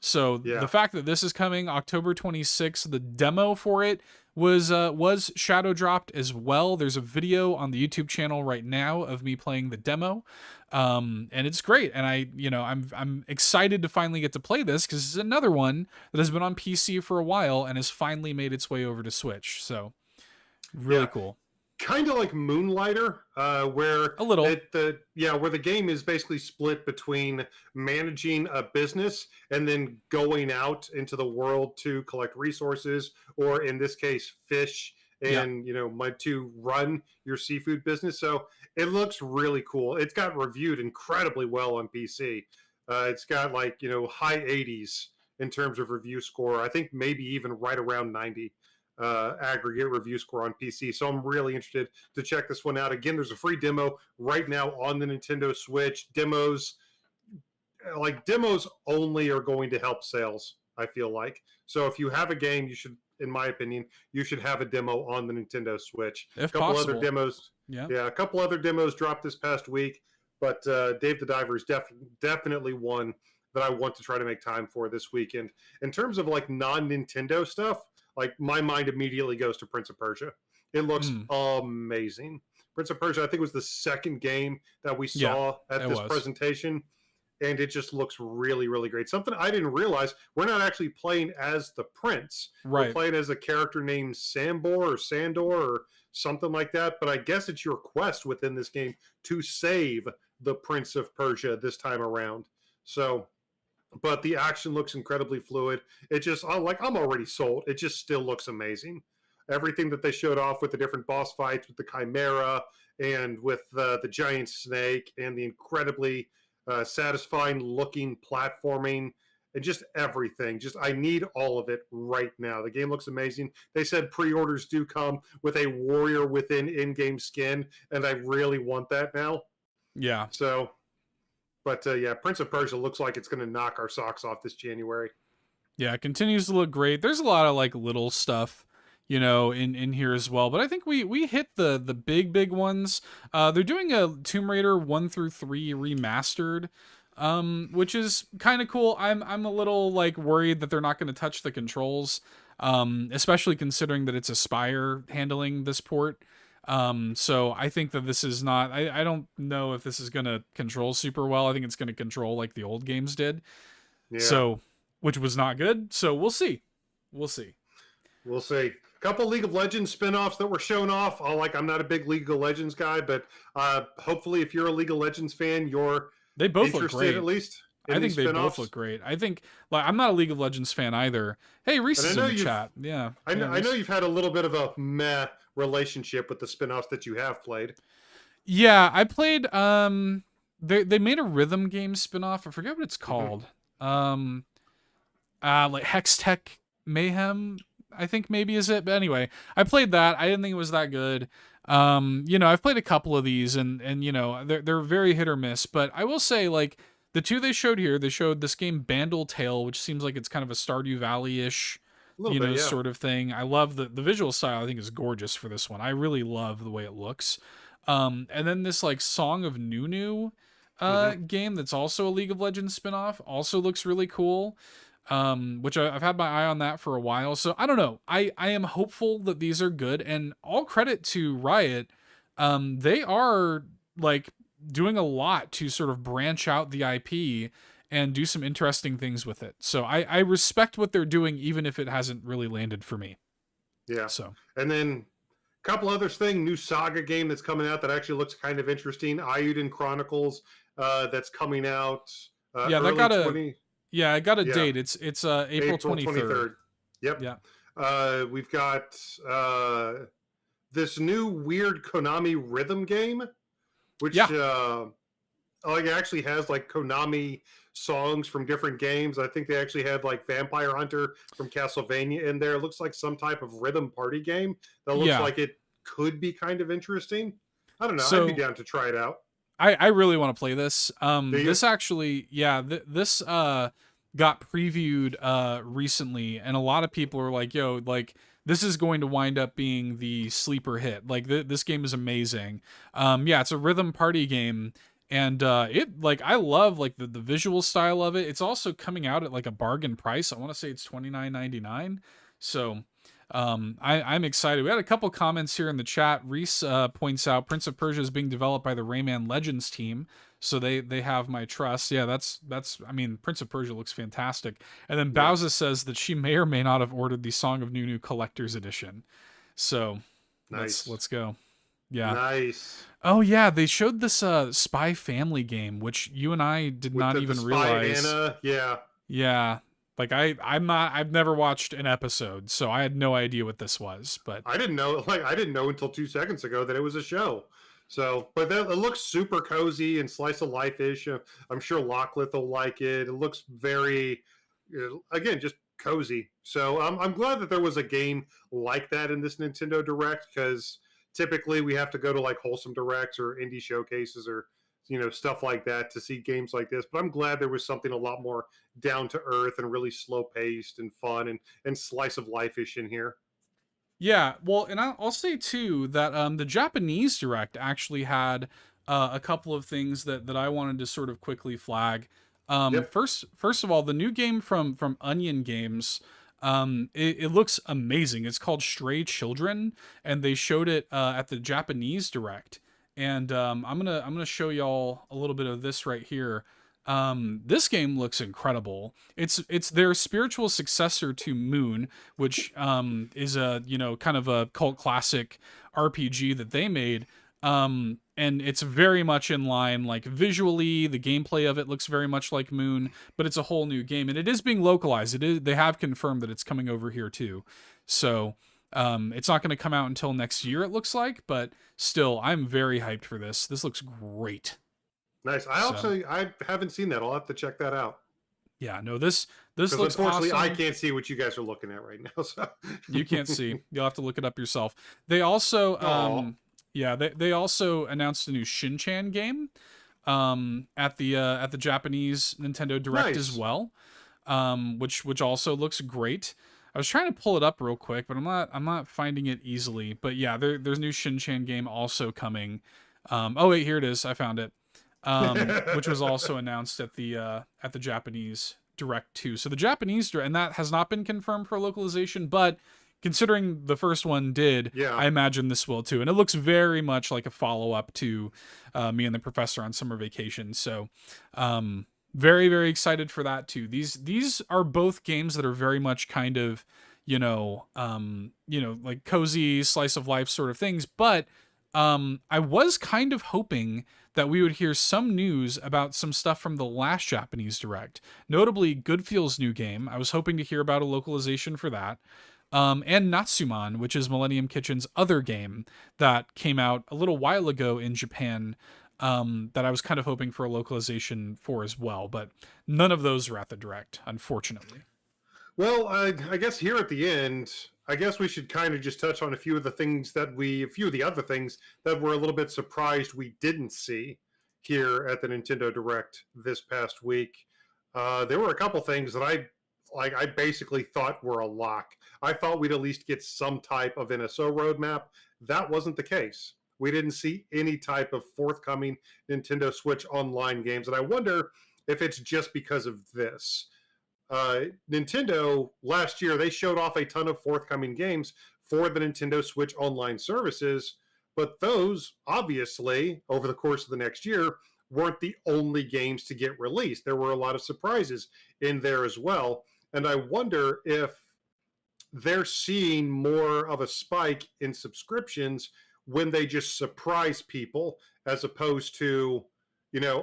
So the Yeah. fact that this is coming October 26th, the demo for it was shadow dropped as well. There's a video on the YouTube channel right now of me playing the demo, and it's great. And I'm excited to finally get to play this because it's another one that has been on PC for a while and has finally made its way over to Switch. So really Yeah. cool. Kind of like Moonlighter, where A little. where the game is basically split between managing a business and then going out into the world to collect resources, or in this case, fish, Yeah. and to run your seafood business. So it looks really cool. It's got reviewed incredibly well on PC. It's got high 80s in terms of review score. I think maybe even right around 90 aggregate review score on PC. So I'm really interested to check this one out. Again, there's a free demo right now on the Nintendo Switch. Demos only are going to help sales, I feel like. So if you have a game, you should, in my opinion, you should have a demo on the Nintendo Switch. If A couple other possible. demos, Yeah. yeah, a couple other demos dropped this past week, but Dave the Diver is definitely one that I want to try to make time for this weekend. In terms of like non-Nintendo stuff, like my mind immediately goes to Prince of Persia. It looks amazing. Prince of Persia, I think, was the second game that we saw at this presentation, and it just looks really, really great. Something I didn't realize, we're not actually playing as the prince. Right. We're playing as a character named Sambor or Sandor or something like that, but I guess it's your quest within this game to save the Prince of Persia this time around. So, but the action looks incredibly fluid. It just, I'm already sold. It just still looks amazing. Everything that they showed off with the different boss fights, with the Chimera and with the giant snake and the incredibly satisfying looking platforming and just everything. Just, I need all of it right now. The game looks amazing. They said pre-orders do come with a Warrior Within in-game skin, and I really want that now. Yeah. So, but yeah, Prince of Persia looks like it's going to knock our socks off this January. Yeah, it continues to look great. There's a lot of like little stuff, in here as well. But I think we hit the big ones. They're doing a Tomb Raider 1 through 3 remastered, which is kind of cool. I'm a little like worried that they're not going to touch the controls, especially considering that it's Aspire handling this port. So I think that this is not, I don't know if this is going to control super well. I think it's going to control like the old games did. Yeah. So, which was not good. So we'll see. We'll see. We'll see. A couple League of Legends spin-offs that were shown off. I'm not a big League of Legends guy, but hopefully if you're a League of Legends fan, they both interested look great. at least. I think they both look great. I think, like, I'm not a League of Legends fan either. Hey, Reese is in the chat. Yeah. I know you've had a little bit of a meh relationship with the spin-offs that you have played. Yeah, I played they made a rhythm game spin-off. I forget what it's called. Like Hextech Mayhem, I think maybe is it. But anyway, I played that. I didn't think it was that good. I've played a couple of these and they're very hit or miss, but I will say, like, the two they showed here, they showed this game Bandle Tale, which seems like it's kind of a Stardew Valley-ish, sort of thing. I love the visual style. I think is gorgeous for this one. I really love the way it looks. And then this like Song of Nunu game that's also a League of Legends spinoff also looks really cool. Which I've had my eye on that for a while. So I don't know. I am hopeful that these are good, and all credit to Riot. They are like doing a lot to sort of branch out the IP and do some interesting things with it. So I respect what they're doing, even if it hasn't really landed for me. Yeah. So, and then a couple others thing, new Saga game that's coming out that actually looks kind of interesting. Eiyuden Chronicles that's coming out. Yeah, that got I got a date. It's April 23rd. Yep. Yeah. We've got this new weird Konami rhythm game, which it actually has like Konami songs from different games. I think they actually had like Vampire Hunter from Castlevania in there. It looks like some type of rhythm party game that looks like it could be kind of interesting. I don't know. I'd be down to try it out. I really want to play this. This actually, this got previewed recently, and a lot of people are like, "Yo, like this is going to wind up being the sleeper hit. Like this game is amazing." It's a rhythm party game, And it like I love like the visual style of it. It's also coming out at like a bargain price. I want to say it's $29.99. So I'm excited. We had a couple comments here in the chat. Reese points out Prince of Persia is being developed by the Rayman Legends team, so they have my trust. Yeah, that's. I mean, Prince of Persia looks fantastic. And then Yeah. Bowser says that she may or may not have ordered the Song of Nunu collector's edition. So Nice. let's go. Yeah. Nice. Oh yeah, they showed this Spy Family game, which you and I did With not the even spy realize. Anna, yeah. Yeah. Like I've never watched an episode, so I had no idea what this was. But I didn't know. Like I didn't know until 2 seconds ago that it was a show. So, but it looks super cozy and slice of life ish. I'm sure Locklith will like it. It looks very, again, just cozy. So I'm glad that there was a game like that in this Nintendo Direct, because typically we have to go to like wholesome directs or indie showcases or stuff like that to see games like this. But I'm glad there was something a lot more down to earth and really slow paced and fun and slice of life ish in here. yeah, well, and I'll say too that the Japanese Direct actually had a couple of things that I wanted to sort of quickly flag. Yep. First of all, the new game from Onion Games, it looks amazing. It's called Stray Children, and they showed it at the Japanese Direct. And I'm gonna show y'all a little bit of this right here. This game looks incredible. It's their spiritual successor to Moon, which is a kind of a cult classic RPG that they made. And it's very much in line, like visually, the gameplay of it looks very much like Moon, but it's a whole new game, and it is being localized. They have confirmed that it's coming over here too, so it's not going to come out until next year, it looks like, but still, I'm very hyped for this. This looks great. Nice. So I haven't seen that. I'll have to check that out, yeah, no, this because looks unfortunately I awesome. can't see what you guys are looking at right now. So, You can't see. You'll have to look it up yourself. They also, oh, yeah, they also announced a new Shin-Chan game, at the Japanese Nintendo Direct as nice. well, which also looks great. I was trying to pull it up real quick, but I'm not finding it easily. But yeah, there's a new Shin-Chan game also coming. Oh wait, here it is. I found it. Which was also announced at the Japanese Direct too. So the Japanese Direct, and that has not been confirmed for localization, but considering the first one did, Yeah. I imagine this will too. And it looks very much like a follow up to Me and the Professor on Summer Vacation. So very very excited for that too. These are both games that are very much kind of like cozy slice of life sort of things, but I was kind of hoping that we would hear some news about some stuff from the last Japanese Direct, notably Goodfeel's new game. I was hoping to hear about a localization for that. And Natsuman, which is Millennium Kitchen's other game that came out a little while ago in Japan, that I was kind of hoping for a localization for as well. But none of those are at the Direct, unfortunately. Well, I guess here at the end, I guess we should kind of just touch on a few of the other things that we're a little bit surprised we didn't see here at the Nintendo Direct this past week. There were a couple things that I basically thought were a lock. I thought we'd at least get some type of NSO roadmap. That wasn't the case. We didn't see any type of forthcoming Nintendo Switch Online games, and I wonder if it's just because of this. Nintendo last year, they showed off a ton of forthcoming games for the Nintendo Switch Online services, but those obviously over the course of the next year weren't the only games to get released. There were a lot of surprises in there as well, and I wonder if they're seeing more of a spike in subscriptions when they just surprise people, as opposed to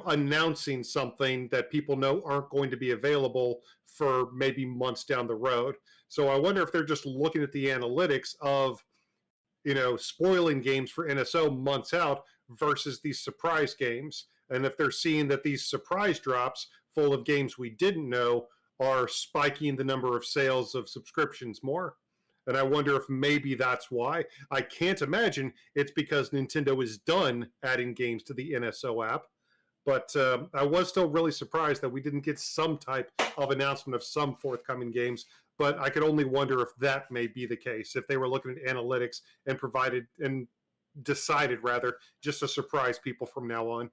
announcing something that people know aren't going to be available for maybe months down the road. So I wonder if they're just looking at the analytics of spoiling games for NSO months out versus these surprise games, and if they're seeing that these surprise drops full of games we didn't know are spiking the number of sales of subscriptions more. And I wonder if maybe that's why. I can't imagine it's because Nintendo is done adding games to the NSO app. But I was still really surprised that we didn't get some type of announcement of some forthcoming games. But I could only wonder if that may be the case, if they were looking at analytics and decided rather just to surprise people from now on.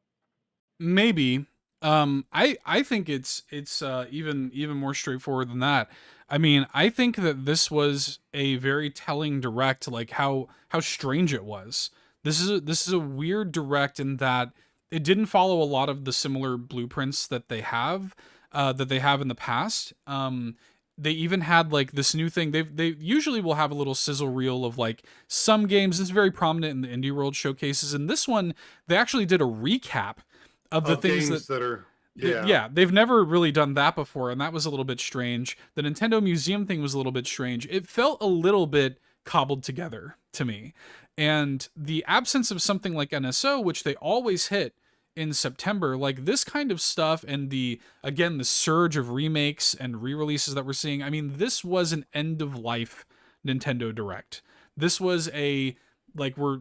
Maybe. I think it's even more straightforward than that. I mean, I think that this was a very telling direct, like how strange it was. This is a weird direct in that it didn't follow a lot of the similar blueprints that they have in the past. They even had like this new thing. They usually will have a little sizzle reel of like some games. It's very prominent in the indie world showcases. And this one, they actually did a recap of the Of things that games that are, yeah. yeah, they've never really done that before, and that was a little bit strange. The Nintendo Museum thing was a little bit strange. It felt a little bit cobbled together to me. And the absence of something like NSO, which they always hit in September, like this kind of stuff, and the surge of remakes and re-releases that we're seeing. I mean, this was an end of life Nintendo Direct. This was a like we're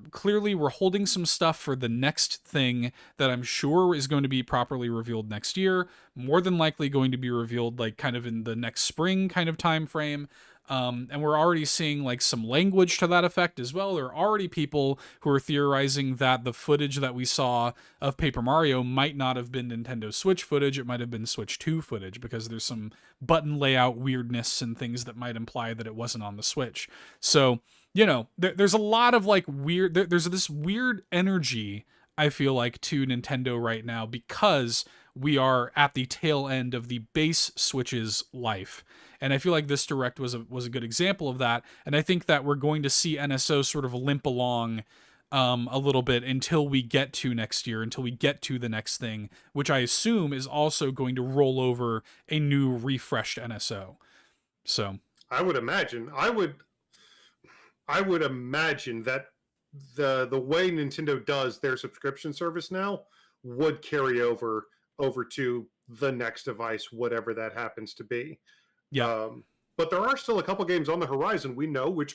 holding some stuff for the next thing that I'm sure is going to be properly revealed next year, more than likely going to be revealed like kind of in the next spring kind of time frame. And we're already seeing like some language to that effect as well. There are already people who are theorizing that the footage that we saw of Paper Mario might not have been Nintendo Switch footage. It might have been Switch 2 footage because there's some button layout weirdness and things that might imply that it wasn't on the Switch. So there's a lot of like there's this weird energy I feel like to Nintendo right now because we are at the tail end of the base Switch's life. And I feel like this direct was a good example of that. And I think that we're going to see NSO sort of limp along a little bit until we get to next year, until we get to the next thing, which I assume is also going to roll over a new refreshed NSO. So I would imagine. I would imagine that the way Nintendo does their subscription service now would carry over to the next device, whatever that happens to be. yeah, But there are still a couple games on the horizon we know which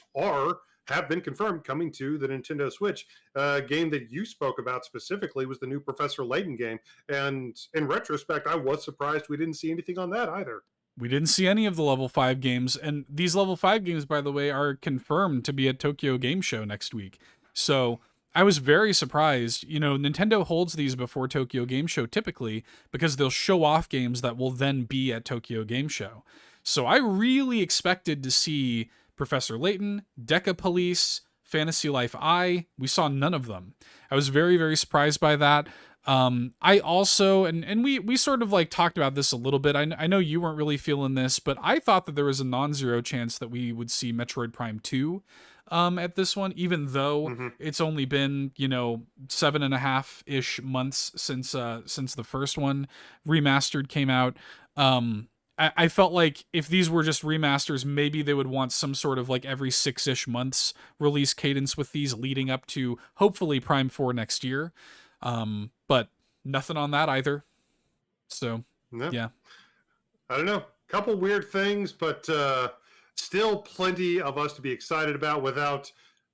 have been confirmed coming to the Nintendo Switch. A game that you spoke about specifically was the new Professor Layton game, and in retrospect, I was surprised we didn't see anything on that either. we didn't see any of the level 5 games, and these level 5 games, by the way, are confirmed to be at Tokyo Game Show next week. So I was very surprised. Nintendo holds these before Tokyo Game Show typically because they'll show off games that will then be at Tokyo Game Show. So I really expected to see Professor Layton, Deca Police, Fantasy Life I. We saw none of them. I was very, very surprised by that. I also, and we sort of like talked about this a little bit. I know you weren't really feeling this, but I thought that there was a non-zero chance that we would see Metroid Prime 2 at this one, even though Mm-hmm. it's only been 7.5-ish months since the first one remastered came out. I felt like if these were just remasters, maybe they would want some sort of like every 6-ish months release cadence with these leading up to hopefully Prime 4 next year. But nothing on that either. So No, yeah, I don't know. Couple weird things, but still plenty of us to be excited about without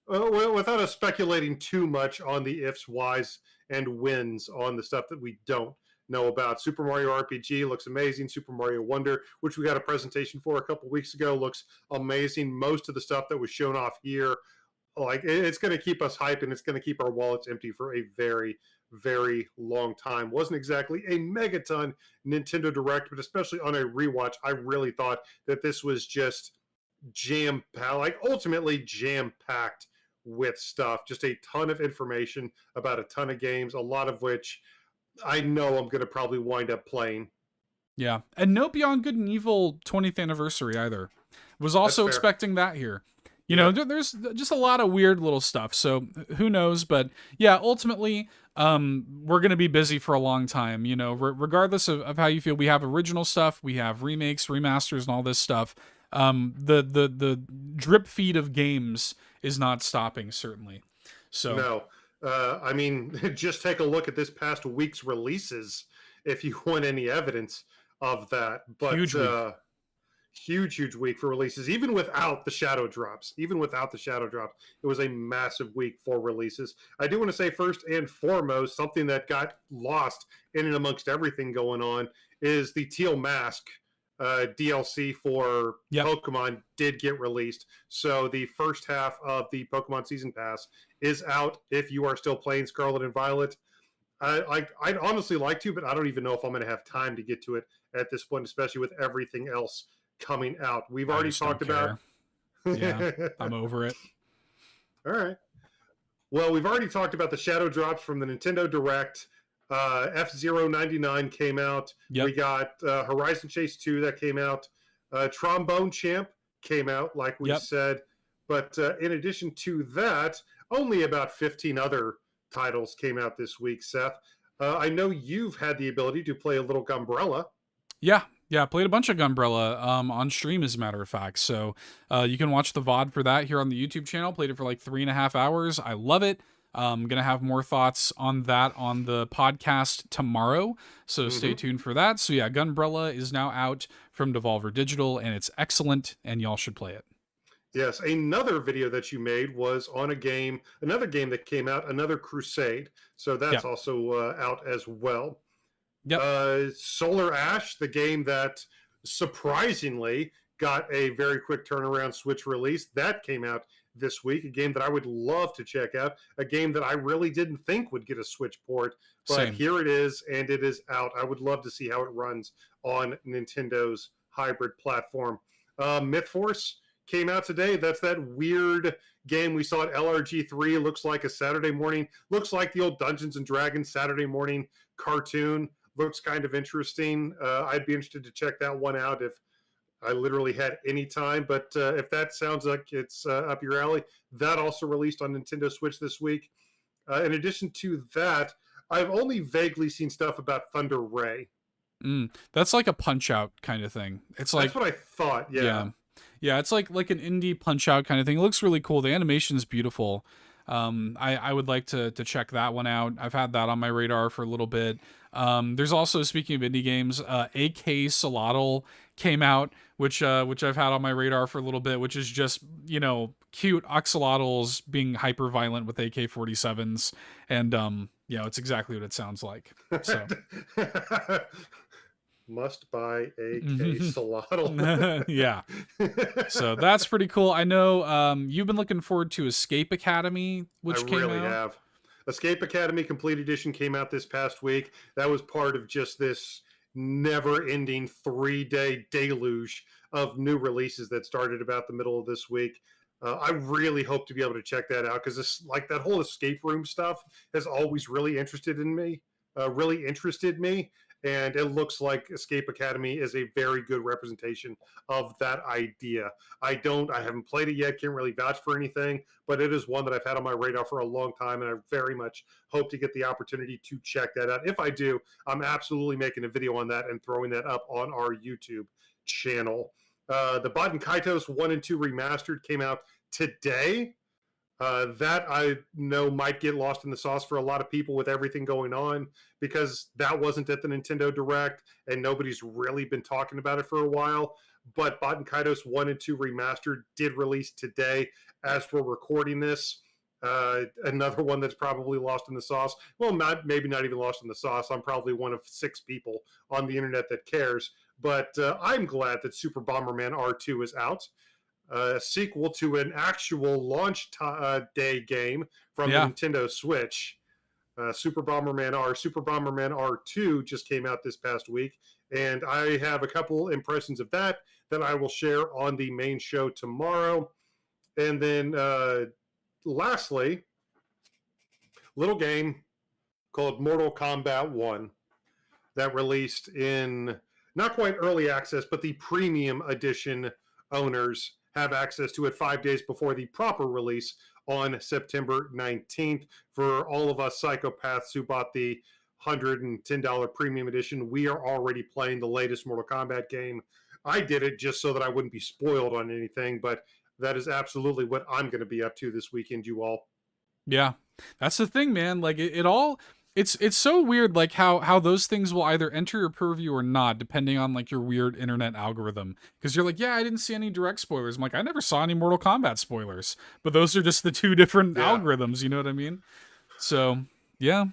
us speculating too much on the ifs, whys, and wins on the stuff that we don't know about. Super Mario RPG looks amazing. Super Mario Wonder, which we got a presentation for a couple weeks ago, looks amazing. Most of the stuff that was shown off here, like it's going to keep us hyped and it's going to keep our wallets empty for a very, very long time. Wasn't exactly a megaton Nintendo Direct, but especially on a rewatch, I really thought that this was just jam packed, like ultimately jam packed with stuff. Just a ton of information about a ton of games, a lot of which I know I'm going to probably wind up playing. yeah, and no Beyond Good and Evil 20th anniversary either. Was That's also fair. expecting that here. Yeah. There's just a lot of weird little stuff. So who knows? But yeah, ultimately, we're gonna be busy for a long time. Regardless of how you feel, we have original stuff, we have remakes, remasters, and all this stuff. The drip feed of games is not stopping, certainly. So No. I mean, just take a look at this past week's releases if you want any evidence of that. But huge week. huge, huge week for releases, even without the shadow drops. Even without the shadow drops, it was a massive week for releases. I do want to say, first and foremost, something that got lost in and amongst everything going on is the Teal Mask DLC for Yep. Pokemon did get released. So the first half of the Pokemon Season Pass is out if you are still playing Scarlet and Violet. I'd honestly like to, but I don't even know if I'm going to have time to get to it at this point, especially with everything else coming out. We've I already just don't talked about. care. Yeah, I'm over it. All right. Well, we've already talked about the shadow drops from the Nintendo Direct. F-Zero 99 came out. Yep. We got Horizon Chase 2 that came out. Trombone Champ came out, like we Yep. said. But in addition to that, only about 15 other titles came out this week, Seth. I know you've had the ability to play a little Gumbrella. Yeah. Yeah, I played a bunch of Gunbrella on stream, as a matter of fact. So you can watch the VOD for that here on the YouTube channel. Played it for like 3.5 hours. I love it. I'm going to have more thoughts on that on the podcast tomorrow. So stay tuned for that. So yeah, Gunbrella is now out from Devolver Digital, and it's excellent, and y'all should play it. Yes, another video that you made was on another game that came out, another Crusade. So that's Yep. also out as well. Yep. Solar Ash, the game that surprisingly got a very quick turnaround Switch release, that came out this week. A game that I would love to check out. A game that I really didn't think would get a Switch port, but Same. here it is, and it is out. I would love to see how it runs on Nintendo's hybrid platform. Myth Force came out today. That's that weird game we saw at LRG3. Looks like a Saturday morning. Looks like the old Dungeons and Dragons Saturday morning cartoon. Looks kind of interesting. I'd be interested to check that one out if I literally had any time. But if that sounds like it's up your alley, that also released on Nintendo Switch this week. In addition to that, I've only vaguely seen stuff about Thunder Ray. That's like a Punch Out kind of thing. It's like, that's what I thought. Yeah. Yeah, it's like an indie Punch Out kind of thing. It looks really cool. The animation's beautiful. I would like to check that one out. I've had that on my radar for a little bit. There's also, speaking of indie games, AK Solotl came out, which I've had on my radar for a little bit, which is just, cute axolotls being hyper violent with AK-47s, and it's exactly what it sounds like. So must buy AK Solotl. Yeah. So that's pretty cool. I know you've been looking forward to Escape Academy, which came really out. have. Escape Academy Complete Edition came out this past week. That was part of just this never-ending 3-day deluge of new releases that started about the middle of this week. I really hope to be able to check that out because this, like that whole escape room stuff, has always really interested me. And it looks like Escape Academy is a very good representation of that idea. I haven't played it yet, can't really vouch for anything, but it is one that I've had on my radar for a long time, and I very much hope to get the opportunity to check that out. If I do, I'm absolutely making a video on that and throwing that up on our YouTube channel. The Baten Kaitos 1 and 2 Remastered came out today. That I know might get lost in the sauce for a lot of people with everything going on because that wasn't at the Nintendo Direct and nobody's really been talking about it for a while. But Baten Kaitos 1 and 2 Remastered did release today as we're recording this. Another one that's probably lost in the sauce. Well, maybe not even lost in the sauce. I'm probably one of 6 people on the internet that cares. But I'm glad that Super Bomberman R2 is out. A sequel to an actual launch day game from the Nintendo Switch. Super Bomberman R2 just came out this past week, and I have a couple impressions of that I will share on the main show tomorrow. And then lastly, little game called Mortal Kombat 1 that released in not quite early access, but the premium edition owners have access to it 5 days before the proper release on September 19th. For all of us psychopaths who bought the $110 premium edition, we are already playing the latest Mortal Kombat game. I did it just so that I wouldn't be spoiled on anything, but that is absolutely what I'm going to be up to this weekend, you all. Yeah, that's the thing, man. Like it all... It's so weird, like how those things will either enter your purview or not, depending on like your weird internet algorithm. Because you're like, yeah, I didn't see any direct spoilers. I'm like, I never saw any Mortal Kombat spoilers, but those are just the two different algorithms. You know what I mean? So yeah,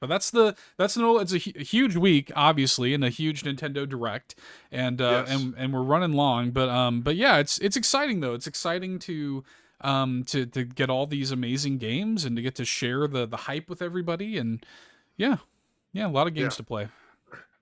but it's a huge week, obviously, and a huge Nintendo Direct, and we're running long, but yeah, it's exciting though. It's exciting to to get all these amazing games and to get to share the hype with everybody. And yeah, a lot of games Yeah. to play.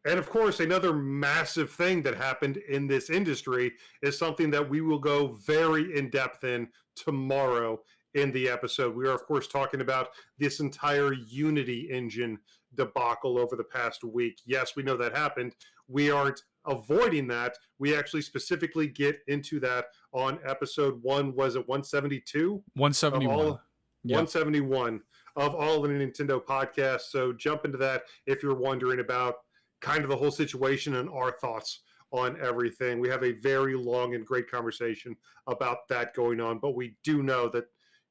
And of course, another massive thing that happened in this industry is something that we will go very in depth in tomorrow in the episode. We are, of course, talking about this entire Unity engine debacle over the past week. Yes, we know that happened. We aren't avoiding that. We actually specifically get into that on episode one. Was it 172 of 171. all? Yep. 171 of all the Nintendo podcasts. So jump into that if you're wondering about kind of the whole situation and our thoughts on everything. We have a very long and great conversation about that going on, but we do know that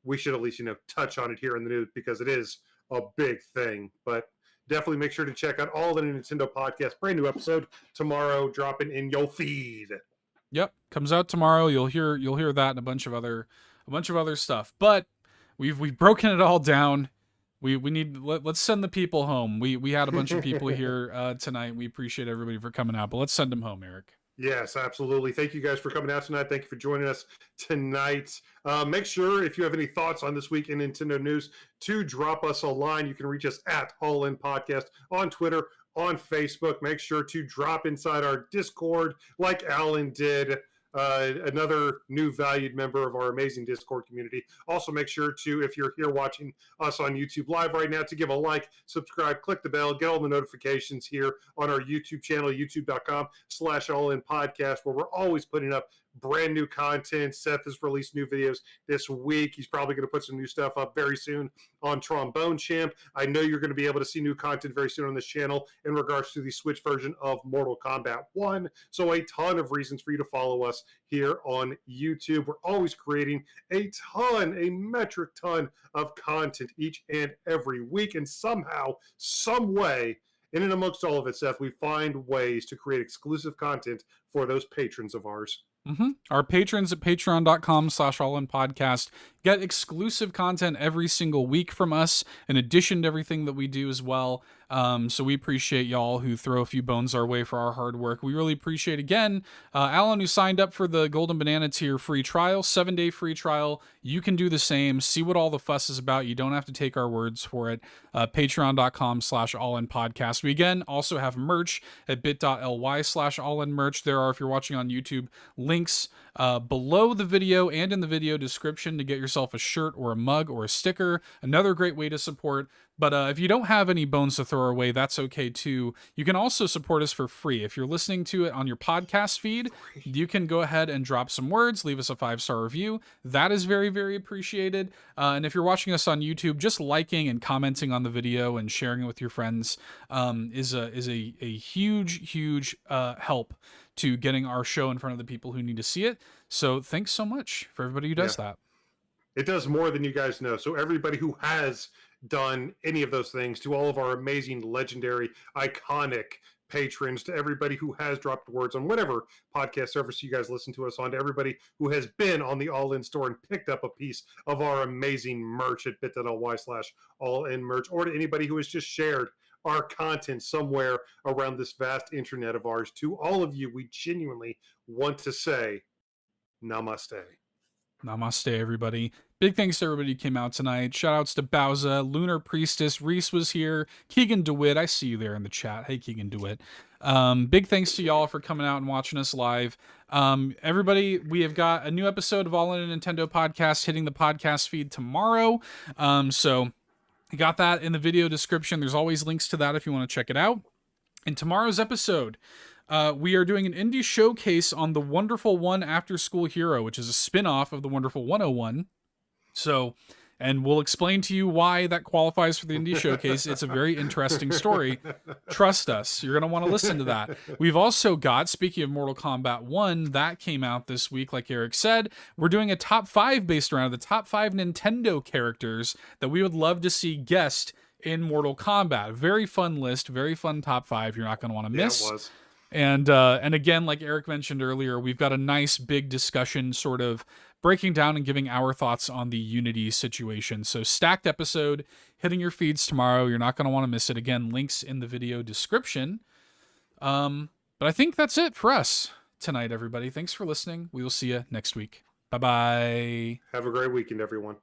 we should at least, touch on it here in the news because it is a big thing. But definitely make sure to check out all the Nintendo podcast. Brand new episode tomorrow, dropping in your feed. Yep, comes out tomorrow. You'll hear that and a bunch of other stuff. But we've broken it all down. Let's send the people home. We had a bunch of people here tonight. We appreciate everybody for coming out, but let's send them home, Eric. Yes, absolutely. Thank you guys for coming out tonight. Thank you for joining us tonight. Make sure if you have any thoughts on this week in Nintendo news to drop us a line. You can reach us at All In Podcast on Twitter, on Facebook. Make sure to drop inside our Discord like Alan did. Another new valued member of our amazing Discord community. Also, make sure to, if you're here watching us on YouTube Live right now, to give a like, subscribe, click the bell, get all the notifications here on our YouTube channel, youtube.com/allinpodcast, where we're always putting up brand new content. Seth has released new videos this week. He's probably going to put some new stuff up very soon on Trombone Champ. I know you're going to be able to see new content very soon on this channel in regards to the Switch version of Mortal Kombat 1. So a ton of reasons for you to follow us here on YouTube. We're always creating a metric ton of content each and every week. And somehow, some way, in and amongst all of it, Seth, we find ways to create exclusive content for those patrons of ours. Our patrons at patreon.com/allinpodcast get exclusive content every single week from us, in addition to everything that we do as well. So we appreciate y'all who throw a few bones our way for our hard work. We really appreciate, again, Alan, who signed up for the Golden Banana tier free trial, 7-day free trial. You can do the same. See what all the fuss is about. You don't have to take our words for it. Patreon.com/allinpodcast. We, again, also have merch at bit.ly/allinmerch. There are, if you're watching on YouTube, links below the video and in the video description to get yourself a shirt or a mug or a sticker. Another great way to support. But if you don't have any bones to throw away, that's okay too. You can also support us for free. If you're listening to it on your podcast feed, you can go ahead and drop some words, leave us a 5-star review. That is very, very appreciated. And if you're watching us on YouTube, just liking and commenting on the video and sharing it with your friends is a huge help to getting our show in front of the people who need to see it. So thanks so much for everybody who does that. It does more than you guys know. So everybody who has done any of those things, to all of our amazing, legendary, iconic patrons, to everybody who has dropped words on whatever podcast service you guys listen to us on, to everybody who has been on the All In store and picked up a piece of our amazing merch at bit.ly/allinmerch, or to anybody who has just shared our content somewhere around this vast internet of ours. To all of you, we genuinely want to say namaste. Namaste, everybody. Big thanks to everybody who came out tonight. Shout outs to Bowza, Lunar Priestess, Reese was here, Keegan DeWitt. I see you there in the chat. Hey, Keegan DeWitt. Big thanks to y'all for coming out and watching us live. Everybody, we have got a new episode of All In a Nintendo podcast hitting the podcast feed tomorrow. So you got that in the video description. There's always links to that if you want to check it out. In tomorrow's episode, we are doing an indie showcase on the Wonderful 1 After School Hero, which is a spin-off of the Wonderful 101. So, and we'll explain to you why that qualifies for the indie showcase. It's a very interesting story. Trust us, you're going to want to listen to that. We've also got, speaking of Mortal Kombat 1, that came out this week, like Eric said. We're doing a top 5 based around the top 5 Nintendo characters that we would love to see guest in Mortal Kombat. Very fun list, very fun top 5 you're not going to want to miss. Yeah, it was. And again, like Eric mentioned earlier, we've got a nice big discussion sort of breaking down and giving our thoughts on the Unity situation. So stacked episode hitting your feeds tomorrow. You're not going to want to miss it. Again, links in the video description. But I think that's it for us tonight, everybody. Thanks for listening. We will see you next week. Bye bye. Have a great weekend, everyone.